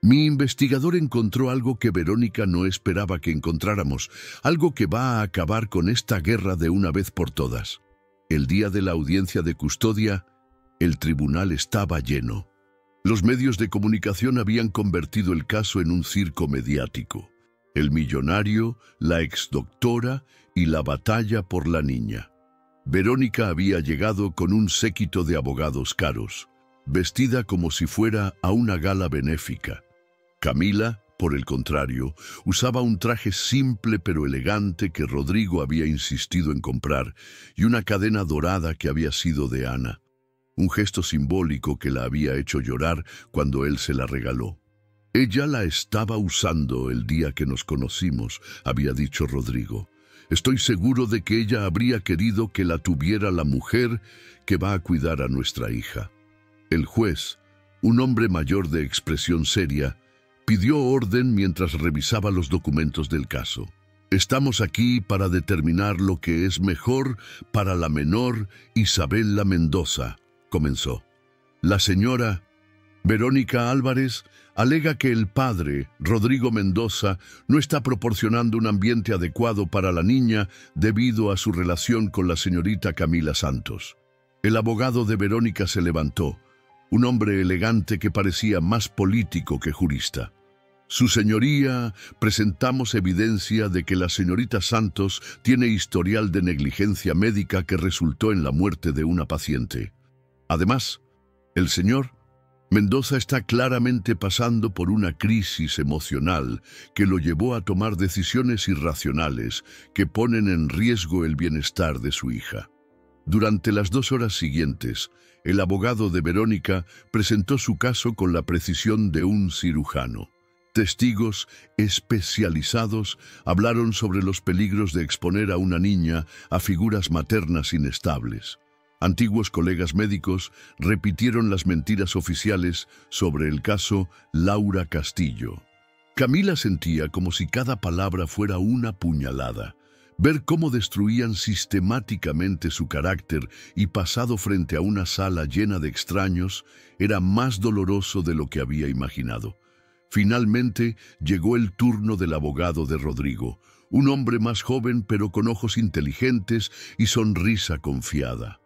S1: Mi investigador encontró algo que Verónica no esperaba que encontráramos, algo que va a acabar con esta guerra de una vez por todas. El día de la audiencia de custodia, el tribunal estaba lleno. Los medios de comunicación habían convertido el caso en un circo mediático. El millonario, la exdoctora y la batalla por la niña. Verónica había llegado con un séquito de abogados caros, vestida como si fuera a una gala benéfica. Camila, por el contrario, usaba un traje simple pero elegante que Rodrigo había insistido en comprar y una cadena dorada que había sido de Ana, un gesto simbólico que la había hecho llorar cuando él se la regaló. Ella la estaba usando el día que nos conocimos, había dicho Rodrigo. Estoy seguro de que ella habría querido que la tuviera la mujer que va a cuidar a nuestra hija. El juez, un hombre mayor de expresión seria, pidió orden mientras revisaba los documentos del caso. Estamos aquí para determinar lo que es mejor para la menor Isabela Mendoza, comenzó. La señora Verónica Álvarez alega que el padre, Rodrigo Mendoza, no está proporcionando un ambiente adecuado para la niña debido a su relación con la señorita Camila Santos. El abogado de Verónica se levantó, un hombre elegante que parecía más político que jurista. Su señoría, presentamos evidencia de que la señorita Santos tiene historial de negligencia médica que resultó en la muerte de una paciente. Además, el señor Mendoza está claramente pasando por una crisis emocional que lo llevó a tomar decisiones irracionales que ponen en riesgo el bienestar de su hija. Durante las 2 horas siguientes, el abogado de Verónica presentó su caso con la precisión de un cirujano. Testigos especializados hablaron sobre los peligros de exponer a una niña a figuras maternas inestables. Antiguos colegas médicos repitieron las mentiras oficiales sobre el caso Laura Castillo. Camila sentía como si cada palabra fuera una puñalada. Ver cómo destruían sistemáticamente su carácter y pasado frente a una sala llena de extraños era más doloroso de lo que había imaginado. Finalmente llegó el turno del abogado de Rodrigo, un hombre más joven pero con ojos inteligentes y sonrisa confiada.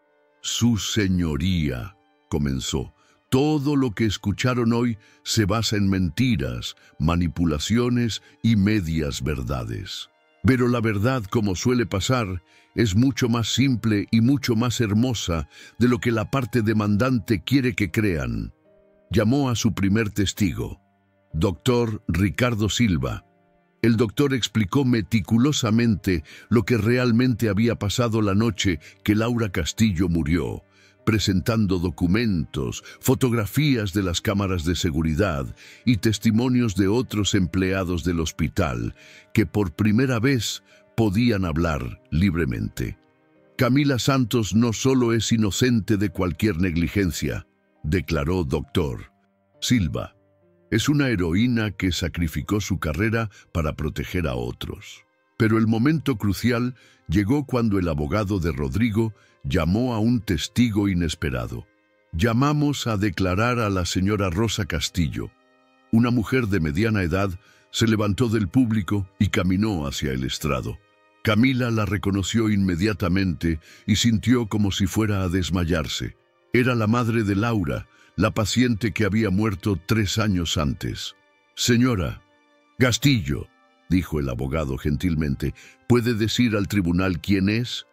S1: Su señoría, comenzó, todo lo que escucharon hoy se basa en mentiras, manipulaciones y medias verdades. Pero la verdad, como suele pasar, es mucho más simple y mucho más hermosa de lo que la parte demandante quiere que crean. Llamó a su primer testigo, doctor Ricardo Silva. El doctor explicó meticulosamente lo que realmente había pasado la noche que Laura Castillo murió, presentando documentos, fotografías de las cámaras de seguridad y testimonios de otros empleados del hospital que por primera vez podían hablar libremente. Camila Santos no solo es inocente de cualquier negligencia, declaró doctor Silva. Es una heroína que sacrificó su carrera para proteger a otros. Pero el momento crucial llegó cuando el abogado de Rodrigo llamó a un testigo inesperado. Llamamos a declarar a la señora Rosa Castillo. Una mujer de mediana edad se levantó del público y caminó hacia el estrado. Camila la reconoció inmediatamente y sintió como si fuera a desmayarse. Era la madre de Laura, la paciente que había muerto 3 años antes. Señora Castillo, dijo el abogado gentilmente, ¿puede decir al tribunal quién es?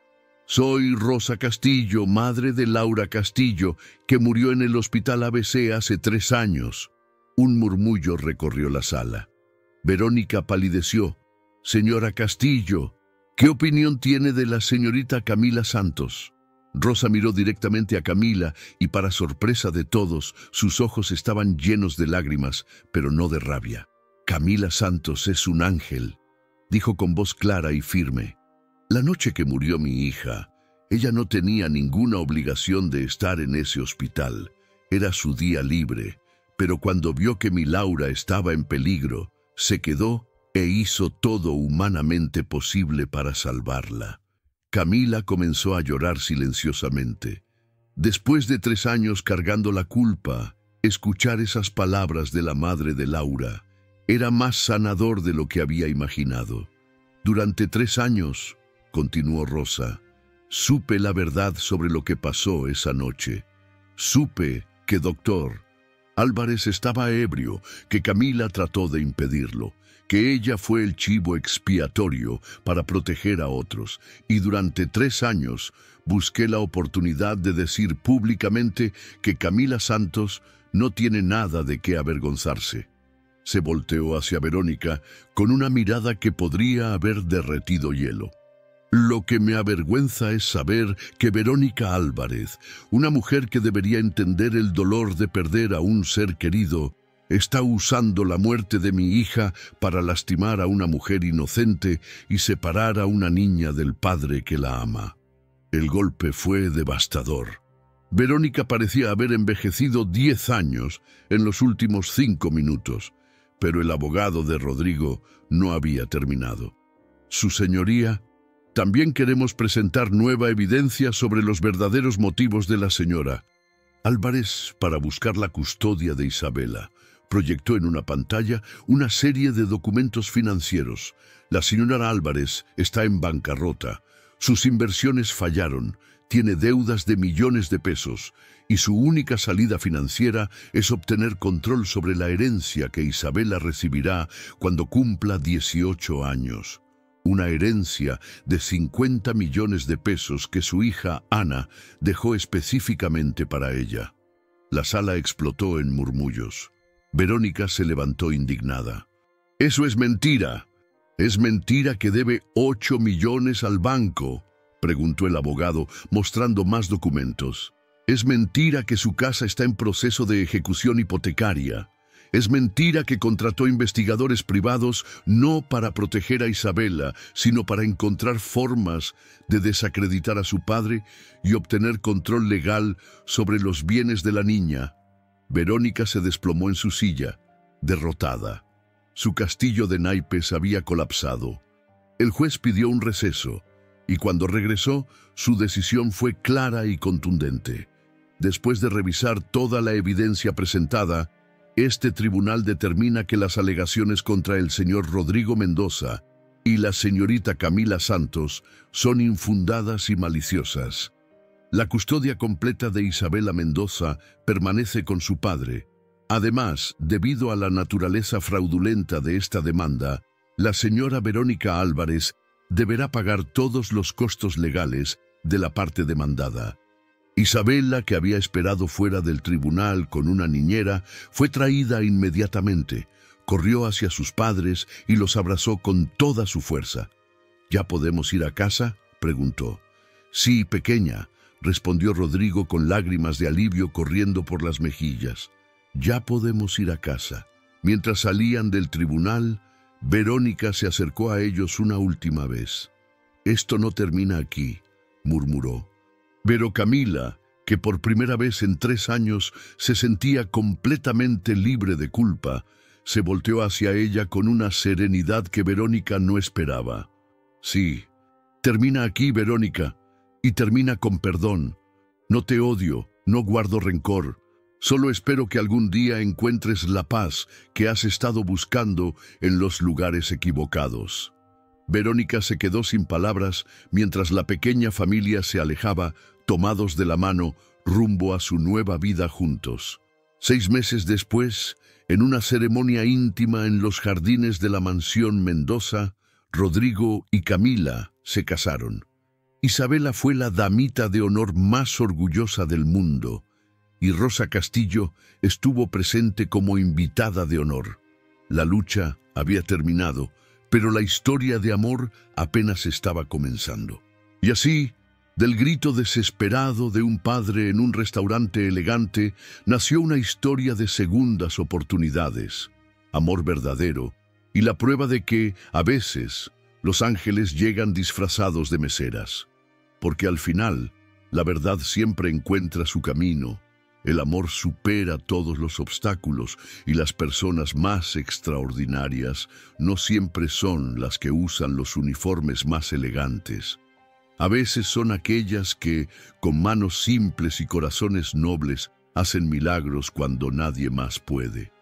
S1: Soy Rosa Castillo, madre de Laura Castillo, que murió en el hospital ABC hace 3 años. Un murmullo recorrió la sala. Verónica palideció. Señora Castillo, ¿qué opinión tiene de la señorita Camila Santos? Rosa miró directamente a Camila y, para sorpresa de todos, sus ojos estaban llenos de lágrimas, pero no de rabia. «Camila Santos es un ángel», dijo con voz clara y firme. «La noche que murió mi hija, ella no tenía ninguna obligación de estar en ese hospital. Era su día libre, pero cuando vio que mi Laura estaba en peligro, se quedó e hizo todo humanamente posible para salvarla». Camila comenzó a llorar silenciosamente. Después de 3 años cargando la culpa, escuchar esas palabras de la madre de Laura era más sanador de lo que había imaginado. «Durante 3 años», continuó Rosa, «supe la verdad sobre lo que pasó esa noche. Supe que Dr. Álvarez estaba ebrio, que Camila trató de impedirlo, que ella fue el chivo expiatorio para proteger a otros, y durante 3 años busqué la oportunidad de decir públicamente que Camila Santos no tiene nada de qué avergonzarse». Se volteó hacia Verónica con una mirada que podría haber derretido hielo. «Lo que me avergüenza es saber que Verónica Álvarez, una mujer que debería entender el dolor de perder a un ser querido, está usando la muerte de mi hija para lastimar a una mujer inocente y separar a una niña del padre que la ama». El golpe fue devastador. Verónica parecía haber envejecido 10 años en los últimos 5 minutos, pero el abogado de Rodrigo no había terminado. «Su señoría, también queremos presentar nueva evidencia sobre los verdaderos motivos de la señora Álvarez para buscar la custodia de Isabela». Proyectó en una pantalla una serie de documentos financieros. La señora Álvarez está en bancarrota. Sus inversiones fallaron, tiene deudas de millones de pesos y su única salida financiera es obtener control sobre la herencia que Isabela recibirá cuando cumpla 18 años. Una herencia de 50 millones de pesos que su hija Ana dejó específicamente para ella. La sala explotó en murmullos. Verónica se levantó indignada. «Eso es mentira. ¿Es mentira que debe 8 millones al banco?», preguntó el abogado, mostrando más documentos. «Es mentira que su casa está en proceso de ejecución hipotecaria. Es mentira que contrató investigadores privados no para proteger a Isabela, sino para encontrar formas de desacreditar a su padre y obtener control legal sobre los bienes de la niña». Verónica se desplomó en su silla, derrotada. Su castillo de naipes había colapsado. El juez pidió un receso, y cuando regresó, su decisión fue clara y contundente. Después de revisar toda la evidencia presentada, este tribunal determina que las alegaciones contra el señor Rodrigo Mendoza y la señorita Camila Santos son infundadas y maliciosas. La custodia completa de Isabela Mendoza permanece con su padre. Además, debido a la naturaleza fraudulenta de esta demanda, la señora Verónica Álvarez deberá pagar todos los costos legales de la parte demandada. Isabela, que había esperado fuera del tribunal con una niñera, fue traída inmediatamente, corrió hacia sus padres y los abrazó con toda su fuerza. «¿Ya podemos ir a casa?», preguntó. «Sí, pequeña», respondió Rodrigo con lágrimas de alivio corriendo por las mejillas. «Ya podemos ir a casa». Mientras salían del tribunal, Verónica se acercó a ellos una última vez. «Esto no termina aquí», murmuró. Pero Camila, que por primera vez en 3 años se sentía completamente libre de culpa, se volteó hacia ella con una serenidad que Verónica no esperaba. «Sí, termina aquí, Verónica, y termina con perdón. No te odio, no guardo rencor. Solo espero que algún día encuentres la paz que has estado buscando en los lugares equivocados». Verónica se quedó sin palabras mientras la pequeña familia se alejaba, tomados de la mano, rumbo a su nueva vida juntos. 6 meses después, en una ceremonia íntima en los jardines de la mansión Mendoza, Rodrigo y Camila se casaron. Isabela fue la damita de honor más orgullosa del mundo, y Rosa Castillo estuvo presente como invitada de honor. La lucha había terminado, pero la historia de amor apenas estaba comenzando. Y así, Del grito desesperado de un padre en un restaurante elegante nació una historia de segundas oportunidades, amor verdadero y la prueba de que, a veces, los ángeles llegan disfrazados de meseras. Porque al final, la verdad siempre encuentra su camino, el amor supera todos los obstáculos y las personas más extraordinarias no siempre son las que usan los uniformes más elegantes. A veces son aquellas que, con manos simples y corazones nobles, hacen milagros cuando nadie más puede.